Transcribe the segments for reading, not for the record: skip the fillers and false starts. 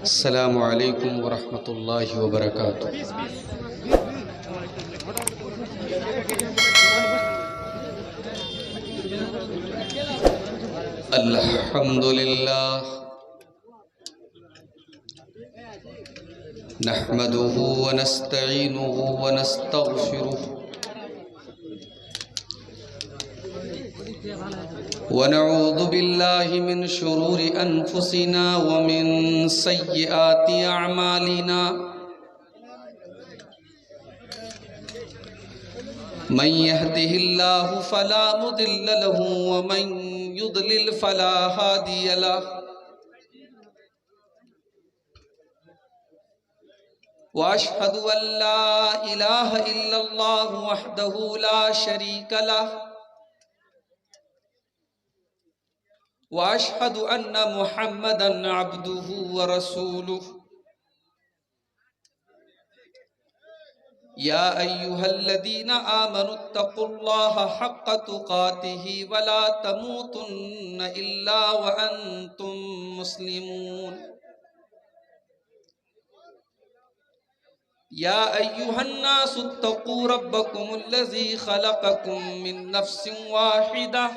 السلام علیکم ورحمۃ اللہ وبرکاتہ۔ الحمد للہ نحمده ونستعینه ونستغفره ونعوذ باللہ من شرور انفسنا ومن سیئات اعمالنا من يهده الله فلا مضل له ومن يضلل فلا هادي له واشهد ان لا اله الا الله وحده لا شريك له واشهد ان محمدا عبده ورسوله يا ايها الذين امنوا اتقوا الله حق تقاته ولا تموتن الا وانتم مسلمون يا ايها الناس اتقوا ربكم الذي خلقكم من نفس واحده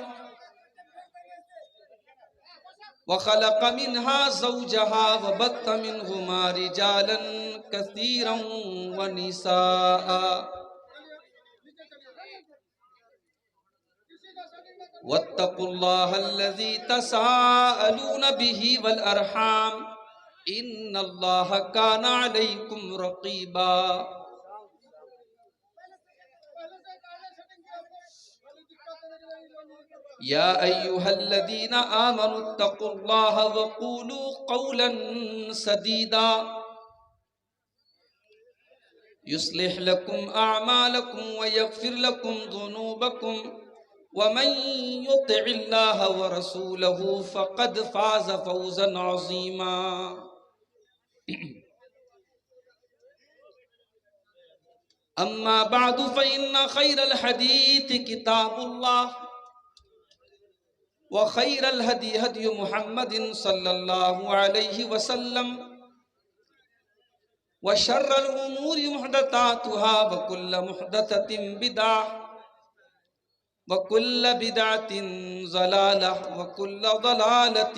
وخلق منها زوجها وبث منهما رجالا كثيرا ونساء واتقوا الله الذي تساءلون به والأرحام إن الله كان عليكم رقيبا يا أيها الذين آمنوا اتقوا الله وقولوا قولا سديدا يصلح لكم أعمالكم ويغفر لكم ذنوبكم ومن يطع الله ورسوله فقد فاز فوزا عظيما أما بعد فإن خير الحديث كتاب الله وخير الهدي هدي محمد صلى الله عليه وسلم وشر الأمور محدثاتها وكل محدثة بدعة وكل بدعة ضلالة وكل ضلالة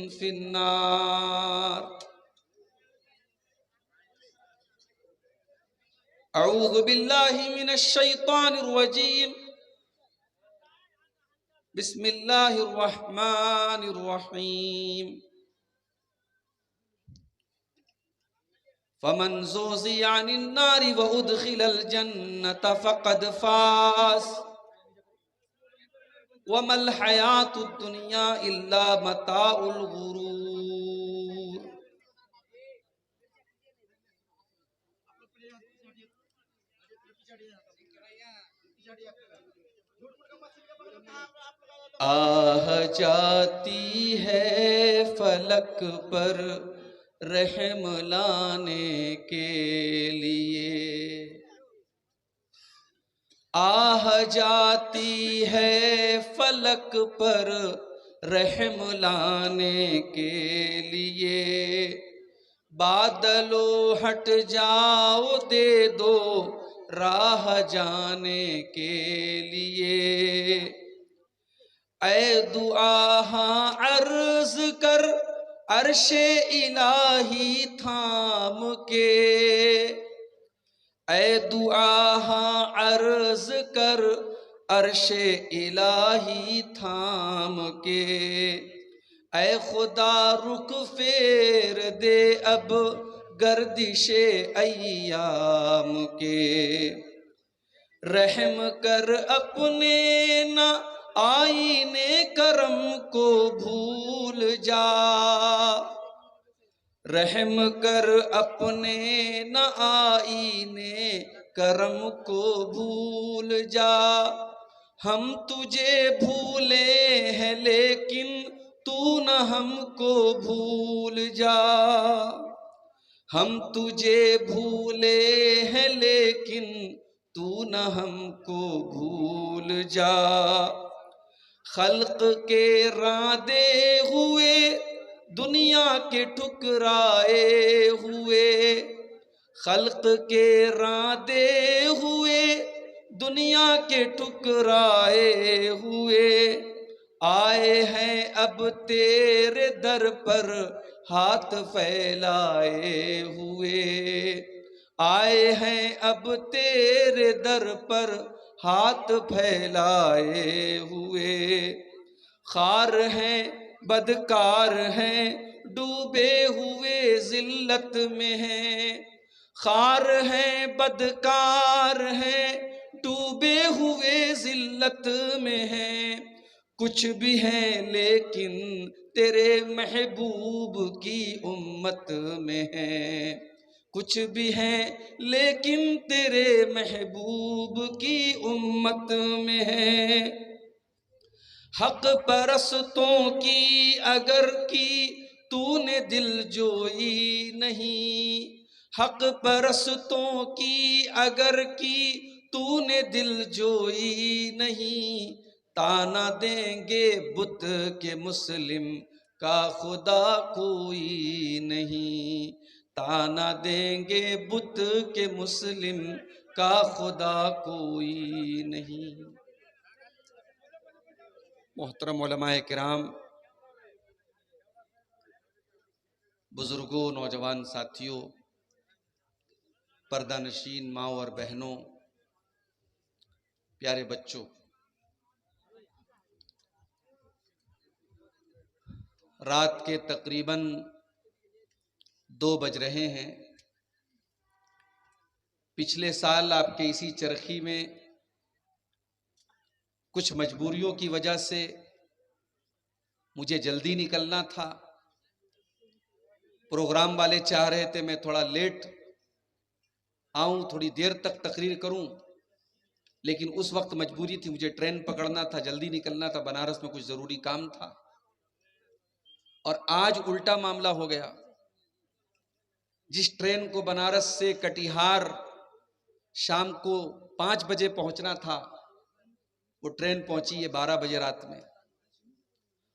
في النار أعوذ بالله من الشيطان الرجيم بسم الله الرحمن الرحيم فمن زحزح عن النار وأدخل الجنة فقد فاز وما الحياة الدنيا إلا متاع الغرور آہ جاتی ہے فلک پر رحم لانے کے لیے آہ جاتی ہے فلک پر رحم لانے کے لیے بادلو ہٹ جاؤ دے دو راہ جانے کے لیے اے دعا ہاں عرض کر عرش الہی تھام کے اے دعا ہاں عرض کر عرش الہی تھام کے اے خدا رخ پھیر دے اب گردش ایام کے رحم کر اپنے نہ آئینے کرم کو بھول جا رحم کر اپنے نہ آئینے کرم کو بھول جا ہم تجھے بھولے ہیں لیکن تو نہ ہم کو بھول جا ہم تجھے بھولے ہیں لیکن تو نہ ہم کو بھول جا، خلق کے راندے ہوئے دنیا کے ٹھکرائے ہوئے، خلق کے راندے ہوئے دنیا کے ٹکرائے ہوئے، آئے ہیں اب تیرے در پر ہاتھ پھیلائے ہوئے، آئے ہیں اب تیرے در پر ہاتھ پھیلائے ہوئے، خار ہیں بدکار ہیں ڈوبے ہوئے ذلت میں ہیں، خار ہیں بدکار ہیں ڈوبے ہوئے ذلت میں ہیں، کچھ بھی ہیں لیکن تیرے محبوب کی امت میں ہیں، کچھ بھی ہیں لیکن تیرے محبوب کی امت میں ہیں، حق پرستوں کی اگر کی تو نے دل جوئی نہیں، حق پرستوں کی اگر کی تو نے دل جوئی نہیں، تانا دیں گے بت کے مسلم کا خدا کوئی نہیں، تانا دیں گے بت کے مسلم کا خدا کوئی نہیں۔ محترم علماء کرام، بزرگوں، نوجوان ساتھیوں، پردہ نشین ماؤں اور بہنوں، پیارے بچوں، رات کے تقریباً 2 بج رہے ہیں۔ پچھلے سال آپ کے اسی چرخی میں کچھ مجبوریوں کی وجہ سے مجھے جلدی نکلنا تھا، پروگرام والے چاہ رہے تھے میں تھوڑا لیٹ آؤں، تھوڑی دیر تک تقریر کروں، لیکن اس وقت مجبوری تھی، مجھے ٹرین پکڑنا تھا، جلدی نکلنا تھا، بنارس میں کچھ ضروری کام تھا، اور آج الٹا معاملہ ہو گیا۔ جس ٹرین کو بنارس سے کٹیہار شام کو 5 بجے پہنچنا تھا، وہ ٹرین پہنچی ہے 12 بجے رات میں،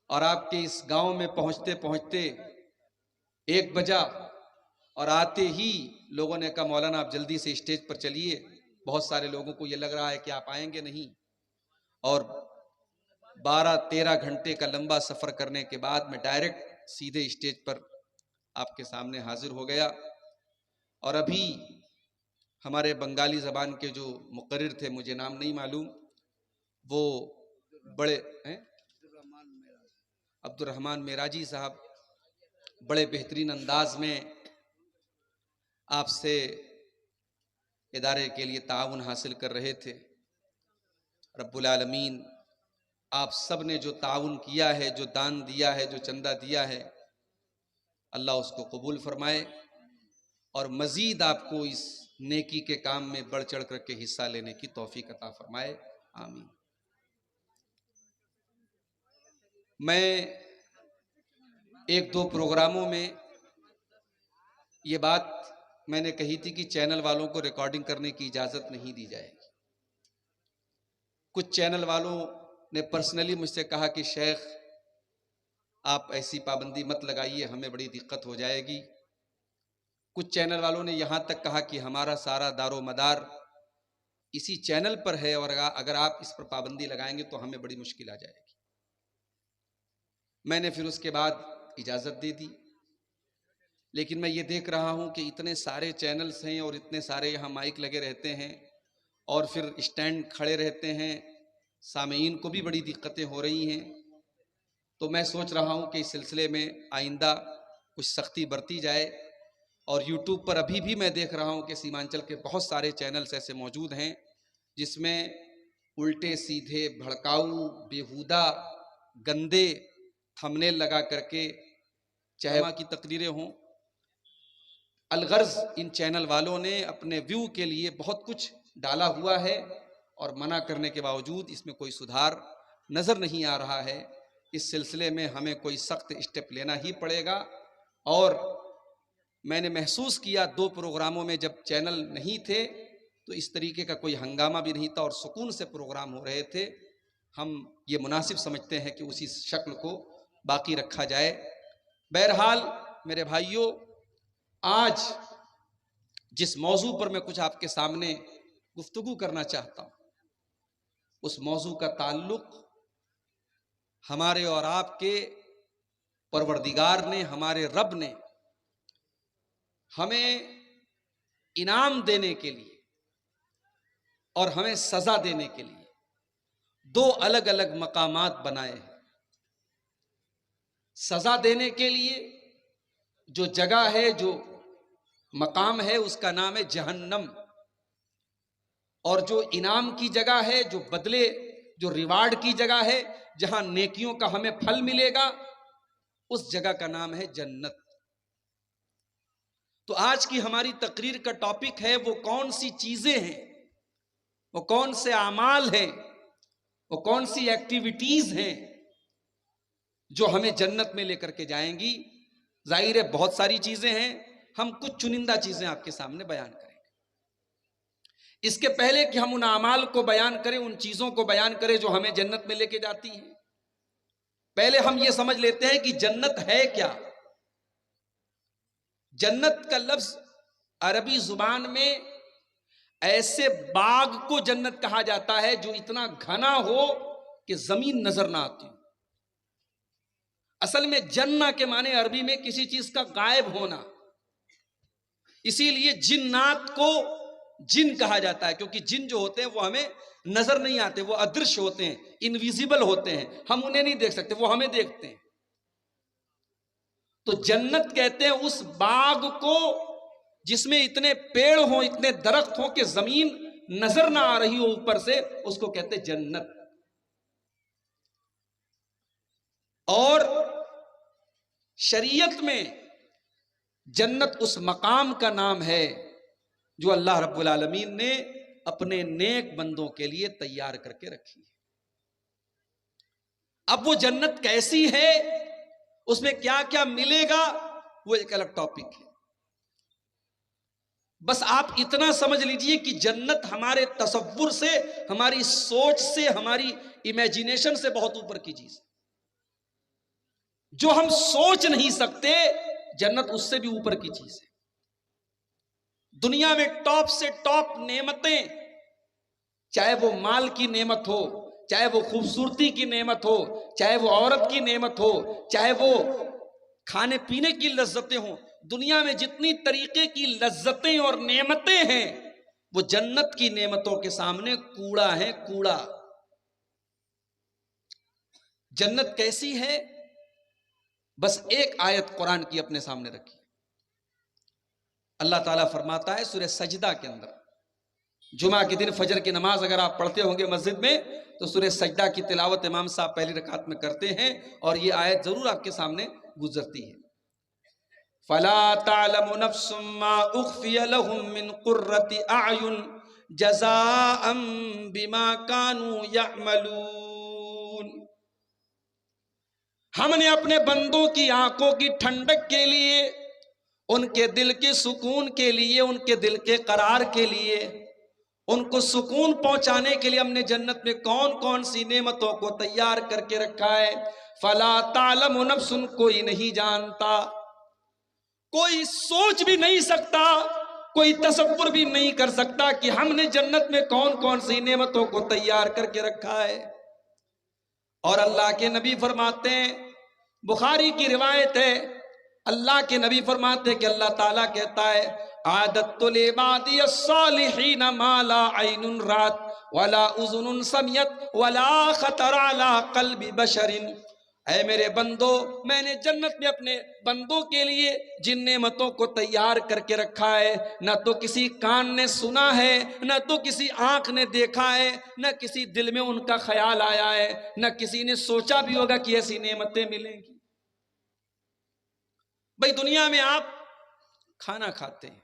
اور آپ کے اس گاؤں میں پہنچتے پہنچتے 1 بجا، اور آتے ہی لوگوں نے کہا مولانا آپ جلدی سے اسٹیج پر چلیے، بہت سارے لوگوں کو یہ لگ رہا ہے کہ آپ آئیں گے نہیں، اور 12-13 گھنٹے کا لمبا سفر کرنے کے بعد میں ڈائریکٹ سیدھے اسٹیج پر آپ کے سامنے حاضر ہو گیا۔ اور ابھی ہمارے بنگالی زبان کے جو مقرر تھے، مجھے نام نہیں معلوم، وہ بڑے عبد الرحمن معراجی صاحب بڑے بہترین انداز میں آپ سے ادارے کے لیے تعاون حاصل کر رہے تھے۔ رب العالمین آپ سب نے جو تعاون کیا ہے، جو دان دیا ہے، جو چندہ دیا ہے، اللہ اس کو قبول فرمائے، اور مزید آپ کو اس نیکی کے کام میں بڑھ چڑھ کر کے حصہ لینے کی توفیق عطا فرمائے، آمین۔ میں 1-2 پروگراموں میں یہ بات میں نے کہی تھی کہ چینل والوں کو ریکارڈنگ کرنے کی اجازت نہیں دی جائے گی۔ کچھ چینل والوں نے پرسنلی مجھ سے کہا کہ شیخ آپ ایسی پابندی مت لگائیے، ہمیں بڑی دقت ہو جائے گی۔ کچھ چینل والوں نے یہاں تک کہا کہ ہمارا سارا دار و مدار اسی چینل پر ہے، اور اگر آپ اس پر پابندی لگائیں گے تو ہمیں بڑی مشکل آ جائے گی۔ میں نے پھر اس کے بعد اجازت دے دی، لیکن میں یہ دیکھ رہا ہوں کہ اتنے سارے چینلز ہیں اور اتنے سارے یہاں مائک لگے رہتے ہیں، اور پھر اسٹینڈ کھڑے رہتے ہیں، سامعین کو بھی بڑی دقتیں ہو رہی ہیں۔ تو میں سوچ رہا ہوں کہ اس سلسلے میں آئندہ کچھ سختی برتی جائے، اور یوٹیوب پر ابھی بھی میں دیکھ رہا ہوں کہ سیمانچل کے بہت سارے چینلز ایسے موجود ہیں جس میں الٹے سیدھے بھڑکاؤ بیہودہ گندے تھمبنیل لگا کر کے چاہے وہاں کی تقریریں ہوں، الغرض ان چینل والوں نے اپنے ویو کے لیے بہت کچھ ڈالا ہوا ہے، اور منع کرنے کے باوجود اس میں کوئی سدھار نظر نہیں آ رہا ہے۔ اس سلسلے میں ہمیں کوئی سخت اسٹیپ لینا ہی پڑے گا، اور میں نے محسوس کیا 2 پروگراموں میں جب چینل نہیں تھے تو اس طریقے کا کوئی ہنگامہ بھی نہیں تھا اور سکون سے پروگرام ہو رہے تھے. ہم یہ مناسب سمجھتے ہیں کہ اسی شکل کو باقی رکھا جائے. بہرحال میرے بھائیوں، آج جس موضوع پر میں کچھ آپ کے سامنے گفتگو کرنا چاہتا ہوں، اس موضوع کا تعلق ہمارے اور آپ کے پروردگار نے، ہمارے رب نے ہمیں انعام دینے کے لیے اور ہمیں سزا دینے کے لیے دو الگ الگ مقامات بنائے ہیں. سزا دینے کے لیے جو جگہ ہے، جو مقام ہے، اس کا نام ہے جہنم، اور جو انعام کی جگہ ہے، جو بدلے، جو ریوارڈ کی جگہ ہے، جہاں نیکیوں کا ہمیں پھل ملے گا، اس جگہ کا نام ہے جنت. تو آج کی ہماری تقریر کا ٹاپک ہے وہ کون سی چیزیں ہیں، وہ کون سے اعمال ہیں، وہ کون سی ایکٹیویٹیز ہیں جو ہمیں جنت میں لے کر کے جائیں گی. ظاہر ہے بہت ساری چیزیں ہیں، ہم کچھ چنندہ چیزیں آپ کے سامنے بیان کریں گے. اس کے پہلے کہ ہم ان اعمال کو بیان کریں، ان چیزوں کو بیان کریں جو ہمیں جنت میں لے کے جاتی ہیں، پہلے ہم یہ سمجھ لیتے ہیں کہ جنت ہے کیا. جنت کا لفظ عربی زبان میں ایسے باغ کو جنت کہا جاتا ہے جو اتنا گھنا ہو کہ زمین نظر نہ آتی. اصل میں جنہ کے معنی عربی میں کسی چیز کا غائب ہونا، اسی لیے جنات کو جن کہا جاتا ہے، کیونکہ جن جو ہوتے ہیں وہ ہمیں نظر نہیں آتے، وہ ادرش ہوتے ہیں، انویزیبل ہوتے ہیں، ہم انہیں نہیں دیکھ سکتے، وہ ہمیں دیکھتے ہیں. تو جنت کہتے ہیں اس باغ کو جس میں اتنے پیڑ ہوں، اتنے درخت ہوں کہ زمین نظر نہ آ رہی ہو اوپر سے، اس کو کہتے ہیں جنت. اور شریعت میں جنت اس مقام کا نام ہے جو اللہ رب العالمین نے اپنے نیک بندوں کے لیے تیار کر کے رکھی ہے. اب وہ جنت کیسی ہے، اس میں کیا کیا ملے گا، وہ ایک الگ ٹاپک ہے. بس آپ اتنا سمجھ لیجئے کہ جنت ہمارے تصور سے، ہماری سوچ سے، ہماری امیجینیشن سے بہت اوپر کی چیز ہے. جو ہم سوچ نہیں سکتے، جنت اس سے بھی اوپر کی چیز ہے. دنیا میں ٹاپ سے ٹاپ نعمتیں، چاہے وہ مال کی نعمت ہو، چاہے وہ خوبصورتی کی نعمت ہو، چاہے وہ عورت کی نعمت ہو، چاہے وہ کھانے پینے کی لذتیں ہوں، دنیا میں جتنی طریقے کی لذتیں اور نعمتیں ہیں وہ جنت کی نعمتوں کے سامنے کوڑا ہے، کوڑا. جنت کیسی ہے، بس ایک آیت قرآن کی اپنے سامنے رکھی. اللہ تعالیٰ فرماتا ہے سورہ سجدہ کے اندر، جمعہ کے دن فجر کی نماز اگر آپ پڑھتے ہوں گے مسجد میں تو سورہ سجدہ کی تلاوت امام صاحب پہلی رکعت میں کرتے ہیں، اور یہ آیت ضرور آپ کے سامنے گزرتی ہے. فَلَا تَعْلَمُ نَفْسٌ مَّا أُخْفِيَ لَهُم مِّن قُرَّةِ أَعْيُنٍ جَزَاءً بِمَا كَانُوا يَعْمَلُونَ. ہم نے اپنے بندوں کی آنکھوں کی ٹھنڈک کے لیے، ان کے دل کے سکون کے لیے، ان کے دل کے قرار کے لیے، ان کو سکون پہنچانے کے لیے ہم نے جنت میں کون کون سی نعمتوں کو تیار کر کے رکھا ہے. فَلَا تَعْلَمُ نَفْسٌ، کوئی نہیں جانتا، کوئی سوچ بھی نہیں سکتا، کوئی تصور بھی نہیں کر سکتا کہ ہم نے جنت میں کون کون سی نعمتوں کو تیار کر کے رکھا ہے. اور اللہ کے نبی فرماتے ہیں، بخاری کی روایت ہے، اللہ کے نبی فرماتے ہیں کہ اللہ تعالیٰ کہتا ہے اعددت لعبادی الصالحین ما لا عین رات ولا اذن سمعت ولا خطر علی قلب بشر. اے میرے بندو، میں نے جنت میں اپنے بندوں کے لیے جن نعمتوں کو تیار کر کے رکھا ہے، نہ تو کسی کان نے سنا ہے، نہ تو کسی آنکھ نے دیکھا ہے، نہ کسی دل میں ان کا خیال آیا ہے، نہ کسی نے سوچا بھی ہوگا کہ ایسی نعمتیں ملیں گی. بھئی دنیا میں آپ کھانا کھاتے ہیں،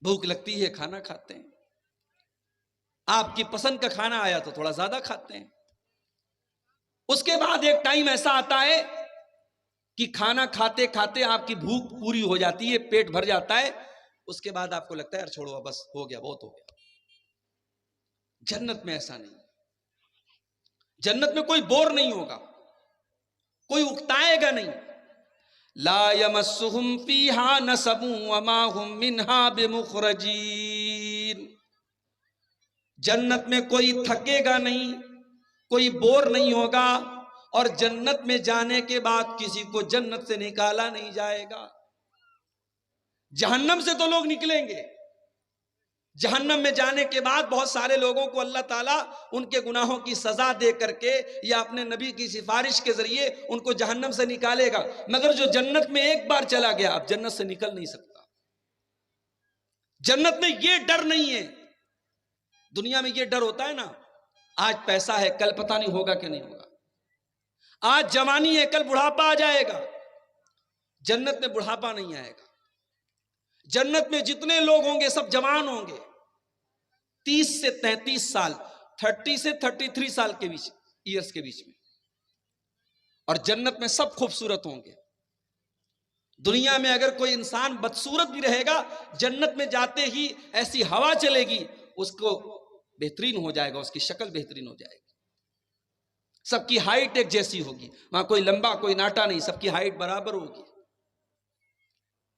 بھوک لگتی ہے، کھانا کھاتے ہیں، آپ کی پسند کا کھانا آیا تو تھوڑا زیادہ کھاتے ہیں. اس کے بعد ایک ٹائم ایسا آتا ہے کہ کھانا کھاتے کھاتے آپ کی بھوک پوری ہو جاتی ہے، پیٹ بھر جاتا ہے، اس کے بعد آپ کو لگتا ہے یار چھوڑو بس ہو گیا، بہت ہو گیا. جنت میں ایسا نہیں. جنت میں کوئی بور نہیں ہوگا, کوئی اکتائے گا نہیں. لا یمسہم فیہا نصب وما ہم منہا بمخرجین. جنت میں کوئی تھکے گا نہیں, کوئی بور نہیں ہوگا, اور جنت میں جانے کے بعد کسی کو جنت سے نکالا نہیں جائے گا. جہنم سے تو لوگ نکلیں گے, جہنم میں جانے کے بعد بہت سارے لوگوں کو اللہ تعالیٰ ان کے گناہوں کی سزا دے کر کے یا اپنے نبی کی سفارش کے ذریعے ان کو جہنم سے نکالے گا. مگر جو جنت میں ایک بار چلا گیا اب جنت سے نکل نہیں سکتا. جنت میں یہ ڈر نہیں ہے. دنیا میں یہ ڈر ہوتا ہے نا, آج پیسہ ہے کل پتہ نہیں ہوگا کہ نہیں ہوگا, آج جوانی ہے کل بڑھاپا آ جائے گا. جنت میں بڑھاپا نہیں آئے گا. جنت میں جتنے لوگ ہوں گے سب جوان ہوں گے, 30 سے 33 سال, 30 سے 33 سال کے بیچ, ایئرس کے بیچ میں. اور جنت میں سب خوبصورت ہوں گے. دنیا میں اگر کوئی انسان بدصورت بھی رہے گا, جنت میں جاتے ہی ایسی ہوا چلے گی اس کو بہترین ہو جائے گا, اس کی شکل بہترین ہو جائے گی. سب کی ہائٹ ایک جیسی ہوگی, وہاں کوئی لمبا کوئی ناٹا نہیں, سب کی ہائٹ برابر ہوگی.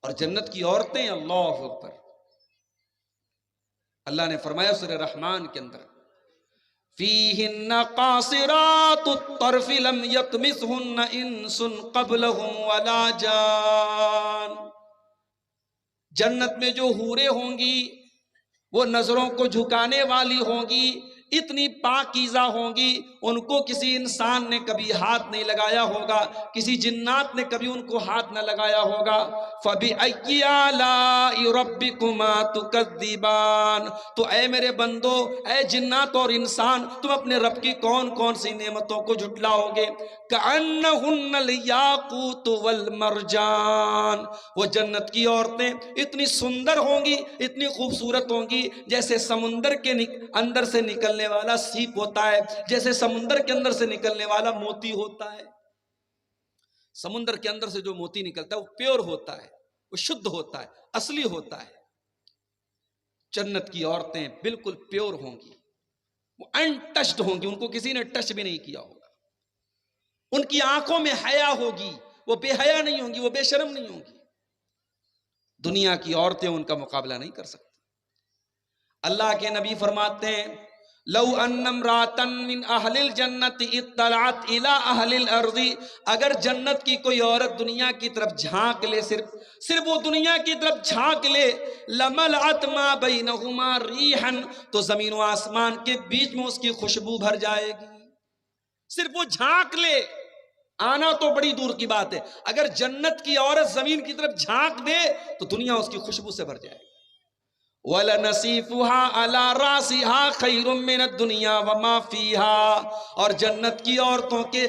اور جنت کی عورتیں, اللہ اکبر, اللہ نے فرمایا سورہ رحمان کے اندر, فیہن قاصرات الطرف لم یطمثہن انس قبلہم ولا جان. جنت میں جو حوریں ہوں گی وہ نظروں کو جھکانے والی ہوں گی, اتنی پاکیزہ ہوں گی, ان کو کسی انسان نے کبھی ہاتھ نہیں لگایا ہوگا, کسی جنات نے کبھی ان کو ہاتھ نہ لگایا ہوگا. فَبِأَيِّ آلَاءِ رَبِّكُمَا تُكَذِّبَانِ. تو اے میرے بندو, اے جنات اور انسان, تم اپنے رب کی کون کون سی نعمتوں کو جھٹلاؤ گے. كَأَنَّهُنَّ الْيَاقُوتُ وَالْمَرْجَانُ. وہ جنت کی عورتیں اتنی سندر ہوں گی, اتنی خوبصورت ہوں گی, جیسے سمندر کے اندر سے نکلنے والا سیپ ہوتا ہے, جیسے سمندر کے اندر سے نکلنے والا موتی ہوتا ہے. سمندر کے اندر سے جو موتی نکلتا ہے وہ پیور ہوتا ہے, وہ شدھ ہوتا ہے, اصلی ہوتا ہے. جنت کی عورتیں بالکل پیور ہوں گی, وہ انٹچڈ ہوں گی, ان کو کسی نے ٹچ بھی نہیں کیا ہوگا. ان کی آنکھوں میں حیا ہوگی, وہ بے حیا نہیں ہوں گی, وہ بے شرم نہیں ہوں گی. دنیا کی عورتیں ان کا مقابلہ نہیں کر سکتی. اللہ کے نبی فرماتے ہیں, لو ان امرأة من اہل الجنت اطلعت الى اہل الارض. اگر جنت کی کوئی عورت دنیا کی طرف جھانک لے, صرف وہ دنیا کی طرف جھانک لے, لملأت ما بینہما ریحا, تو زمین و آسمان کے بیچ میں اس کی خوشبو بھر جائے گی. صرف وہ جھانک لے, آنا تو بڑی دور کی بات ہے, اگر جنت کی عورت زمین کی طرف جھانک دے تو دنیا اس کی خوشبو سے بھر جائے گی. وَلَنَصِيفُهَا عَلَى رَاسِهَا خَيْرٌ مِّنَ الدُّنْيَا وَمَا فِيهَا. اور جنت کی عورتوں کے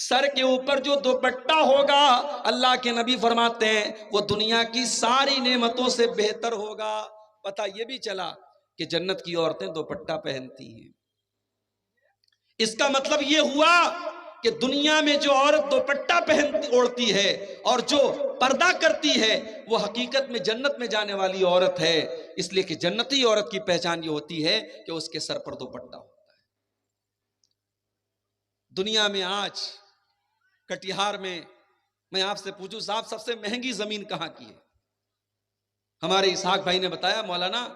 سر کے اوپر جو دوپٹہ ہوگا, اللہ کے نبی فرماتے ہیں وہ دنیا کی ساری نعمتوں سے بہتر ہوگا. پتہ یہ بھی چلا کہ جنت کی عورتیں دوپٹہ پہنتی ہیں. اس کا مطلب یہ ہوا کہ دنیا میں جو عورت دوپٹہ اوڑھتی ہے اور جو پردہ کرتی ہے وہ حقیقت میں جنت میں جانے والی عورت ہے. اس لیے کہ جنتی عورت کی پہچان یہ ہوتی ہے کہ اس کے سر پر دوپٹہ ہوتا ہے. دنیا میں آج کٹیہار میں آپ سے پوچھوں صاحب سب سے مہنگی زمین کہاں کی ہے؟ ہمارے اسحاق بھائی نے بتایا مولانا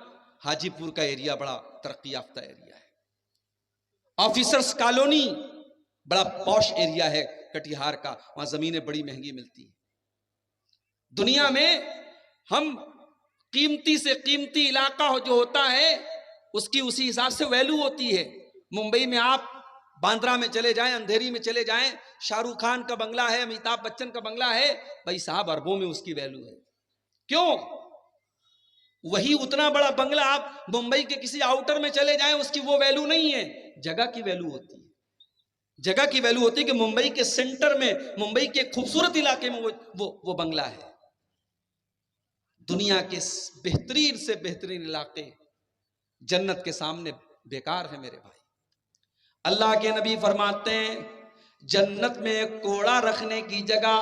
حاجی پور کا ایریا بڑا ترقی یافتہ ایریا ہے, آفیسرز کالونی بڑا پوش ایریا ہے کٹیہار کا, وہاں زمینیں بڑی مہنگی ملتی ہیں. دنیا میں ہم قیمتی سے قیمتی علاقہ جو ہوتا ہے اس کی اسی حساب سے ویلو ہوتی ہے. ممبئی میں آپ باندرا میں چلے جائیں, اندھیری میں چلے جائیں, شاہ رخ خان کا بنگلہ ہے, امیتابھ بچن کا بنگلہ ہے, بھائی صاحب اربوں میں اس کی ویلو ہے. کیوں؟ وہی اتنا بڑا بنگلہ آپ ممبئی کے کسی آؤٹر میں چلے جائیں اس کی وہ ویلو نہیں ہے, جگہ کی ویلو ہوتی ہے. جگہ کی ویلو ہوتی ہے کہ ممبئی کے سینٹر میں, ممبئی کے خوبصورت علاقے میں وہ بنگلہ ہے. دنیا کے بہترین سے بہترین علاقے جنت کے سامنے بیکار ہے میرے بھائی. اللہ کے نبی فرماتے ہیں جنت میں ایک کوڑا رکھنے کی جگہ,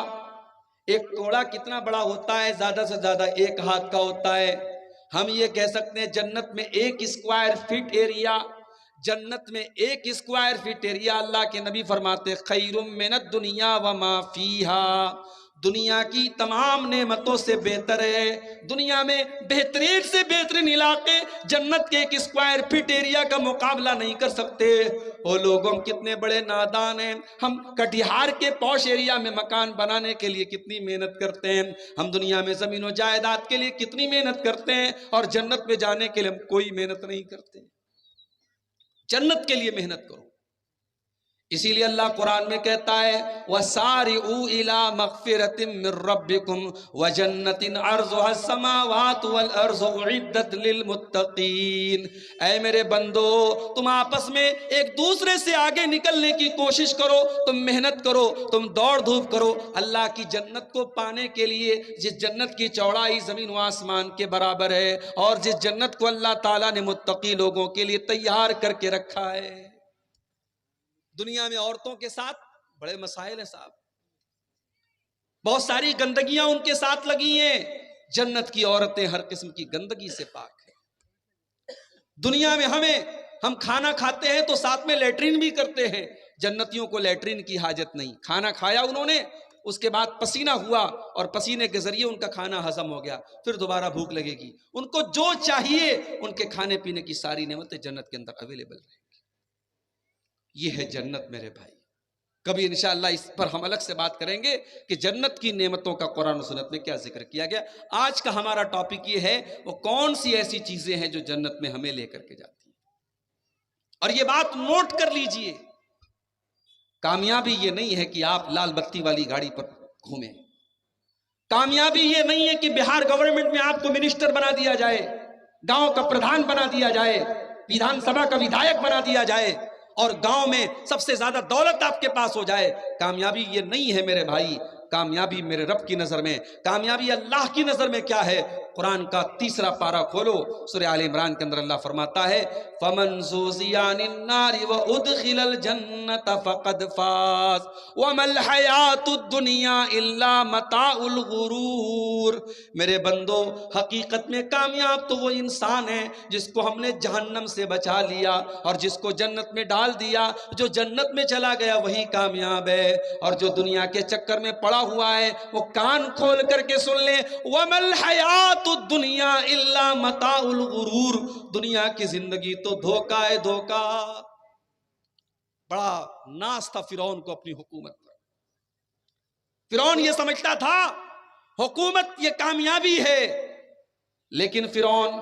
ایک کوڑا کتنا بڑا ہوتا ہے؟ زیادہ سے زیادہ 1 ہاتھ کا ہوتا ہے. ہم یہ کہہ سکتے ہیں جنت میں 1 اسکوائر فٹ ایریا جنت میں 1 اسکوائر فٹ ایریا اللہ کے نبی فرماتے خیر من الدنیا وما فیہا، دنیا کی تمام نعمتوں سے بہتر ہے، دنیا میں بہترین سے بہترین علاقے جنت کے 1 اسکوائر فٹ ایریا کا مقابلہ نہیں کر سکتے۔ وہ لوگوں کتنے بڑے نادان ہیں، ہم کٹیہار کے پوش ایریا میں مکان بنانے کے لیے کتنی محنت کرتے ہیں، ہم دنیا میں زمین و جائیداد کے لیے کتنی محنت کرتے ہیں، اور جنت میں جانے کے لیے ہم کوئی محنت نہیں کرتے۔ جنت کے لیے محنت کرو، اسی لیے اللہ قرآن میں کہتا ہے وَسَارِعُوا إِلَىٰ مَغْفِرَةٍ مِّن رَّبِّكُمْ وَجَنَّةٍ عَرْضُهَا السَّمَاوَاتُ وَالْأَرْضُ أُعِدَّتْ لِلْمُتَّقِينَ۔ اے میرے بندو، تم آپس میں ایک دوسرے سے آگے نکلنے کی کوشش کرو، تم محنت کرو، تم دوڑ دھوپ کرو اللہ کی جنت کو پانے کے لیے، جس جنت کی چوڑائی زمین و آسمان کے برابر ہے، اور جس جنت کو اللہ تعالیٰ نے متقی لوگوں کے لیے تیار کر کے رکھا ہے۔ دنیا میں عورتوں کے ساتھ بڑے مسائل ہیں صاحب، بہت ساری گندگیاں ان کے ساتھ لگی ہیں، جنت کی عورتیں ہر قسم کی گندگی سے پاک ہیں۔ دنیا میں ہم کھانا کھاتے ہیں تو ساتھ میں لیٹرین بھی کرتے ہیں، جنتیوں کو لیٹرین کی حاجت نہیں، کھانا کھایا انہوں نے، اس کے بعد پسینہ ہوا اور پسینے کے ذریعے ان کا کھانا ہضم ہو گیا، پھر دوبارہ بھوک لگے گی، ان کو جو چاہیے ان کے کھانے پینے کی ساری نعمتیں جنت کے اندر اویلیبل رہیں گی۔ یہ ہے جنت میرے بھائی، کبھی انشاءاللہ اس پر ہم الگ سے بات کریں گے کہ جنت کی نعمتوں کا قرآن و سنت میں کیا ذکر کیا گیا۔ آج کا ہمارا ٹاپک یہ ہے وہ کون سی ایسی چیزیں ہیں جو جنت میں ہمیں لے کر کے جاتی ہیں، اور یہ بات نوٹ کر لیجئے، کامیابی یہ نہیں ہے کہ آپ لال بتی والی گاڑی پر گھومیں، کامیابی یہ نہیں ہے کہ بہار گورنمنٹ میں آپ کو منسٹر بنا دیا جائے، گاؤں کا پردھان بنا دیا جائے، ویدھان سبھا کا ودھایک بنا دیا جائے، اور گاؤں میں سب سے زیادہ دولت آپ کے پاس ہو جائے۔ کامیابی یہ نہیں ہے میرے بھائی، کامیابی میرے رب کی نظر میں، کامیابی اللہ کی نظر میں کیا ہے؟ قرآن کا 3 پارہ کھولو، سورہ آل عمران کے اندر اللہ فرماتا ہے فَمَنْ زُحْزِحَ عَنِ النَّارِ وَأُدْخِلَ الْجَنَّةَ فَقَدْ فَازَ وَمَا الْحَيَاةُ الدُّنْيَا إِلَّا مَتَاعُ الْغُرُورِ۔ میرے بندو، حقیقت میں کامیاب تو وہ انسان ہے جس کو ہم نے جہنم سے بچا لیا اور جس کو جنت میں ڈال دیا۔ جو جنت میں چلا گیا وہی کامیاب ہے، اور جو دنیا کے چکر میں پڑا ہوا ہے وہ کان کھول کر کے سن لیں وَمَا الْحَيَاةُ الدُّنْيَا إِلَّا مَتَاعُ الْغُرُورِ۔ دنیا کی زندگی تو دھوکہ ہے، دھوکہ۔ بڑا ناز تھا فرعون کو اپنی حکومت پر، فرعون یہ سمجھتا تھا حکومت یہ کامیابی ہے، لیکن فرعون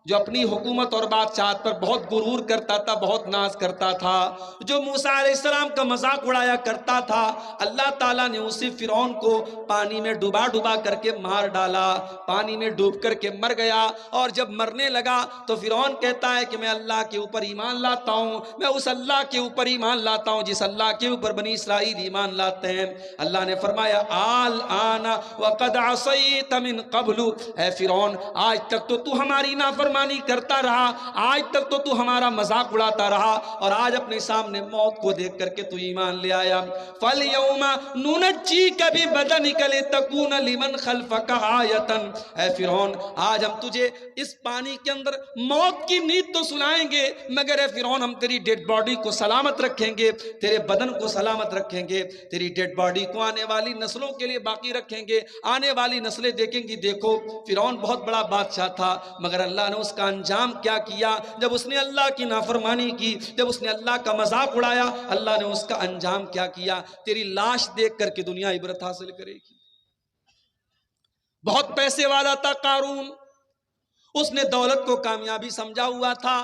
جو اپنی حکومت اور بادشاہت پر بہت غرور کرتا تھا، بہت ناز کرتا تھا، جو موسیٰ علیہ السلام کا مذاق اڑایا کرتا تھا، اللہ تعالیٰ نے اسی فرعون کو پانی میں ڈوبا ڈوبا کر کے مار ڈالا، پانی میں ڈوب کر کے مر گیا۔ اور جب مرنے لگا تو فرعون کہتا ہے کہ میں اللہ کے اوپر ایمان لاتا ہوں، میں اس اللہ کے اوپر ایمان لاتا ہوں جس اللہ کے اوپر بنی اسرائیل ایمان لاتے ہیں۔ اللہ نے فرمایا آلآن وقد عصیت من قبل، اے فرعون آج تک تو ہماری نافرمانی کرتا رہا، آج تک تو ہمارا مذاق اڑاتا رہا، اور آج اپنے سامنے موت کو دیکھ کر کے تو ایمان لے آیا۔ فَالْيَوْمَ نُنَجِّيكَ بِبَدَنِكَ لِتَكُونَ لِمَنْ خَلْفَكَ آیَةً، اے فرعون آج ہم تجھے اس پانی کے اندر موت کی نیند تو سنائیں گے، مگر اے فرعون ہم تیری ڈیڈ باڈی کو سلامت رکھیں گے، تیرے بدن کو سلامت رکھیں گے، تیری ڈیڈ باڈی کو آنے والی نسلوں کے لیے باقی رکھیں گے، آنے والی نسلیں دیکھیں گی۔ دیکھو فرعون بہت بڑا بادشاہ تھا، مگر اللہ نے اس کا انجام کیا کیا؟ جب اس نے اللہ کی نافرمانی کی، جب اس نے اللہ کا مذاق اڑایا، اللہ نے اس کا انجام کیا کیا؟ تیری لاش دیکھ کر کے دنیا عبرت حاصل کرے گی۔ بہت پیسے والا تھا قارون، اس نے دولت کو کامیابی سمجھا ہوا تھا۔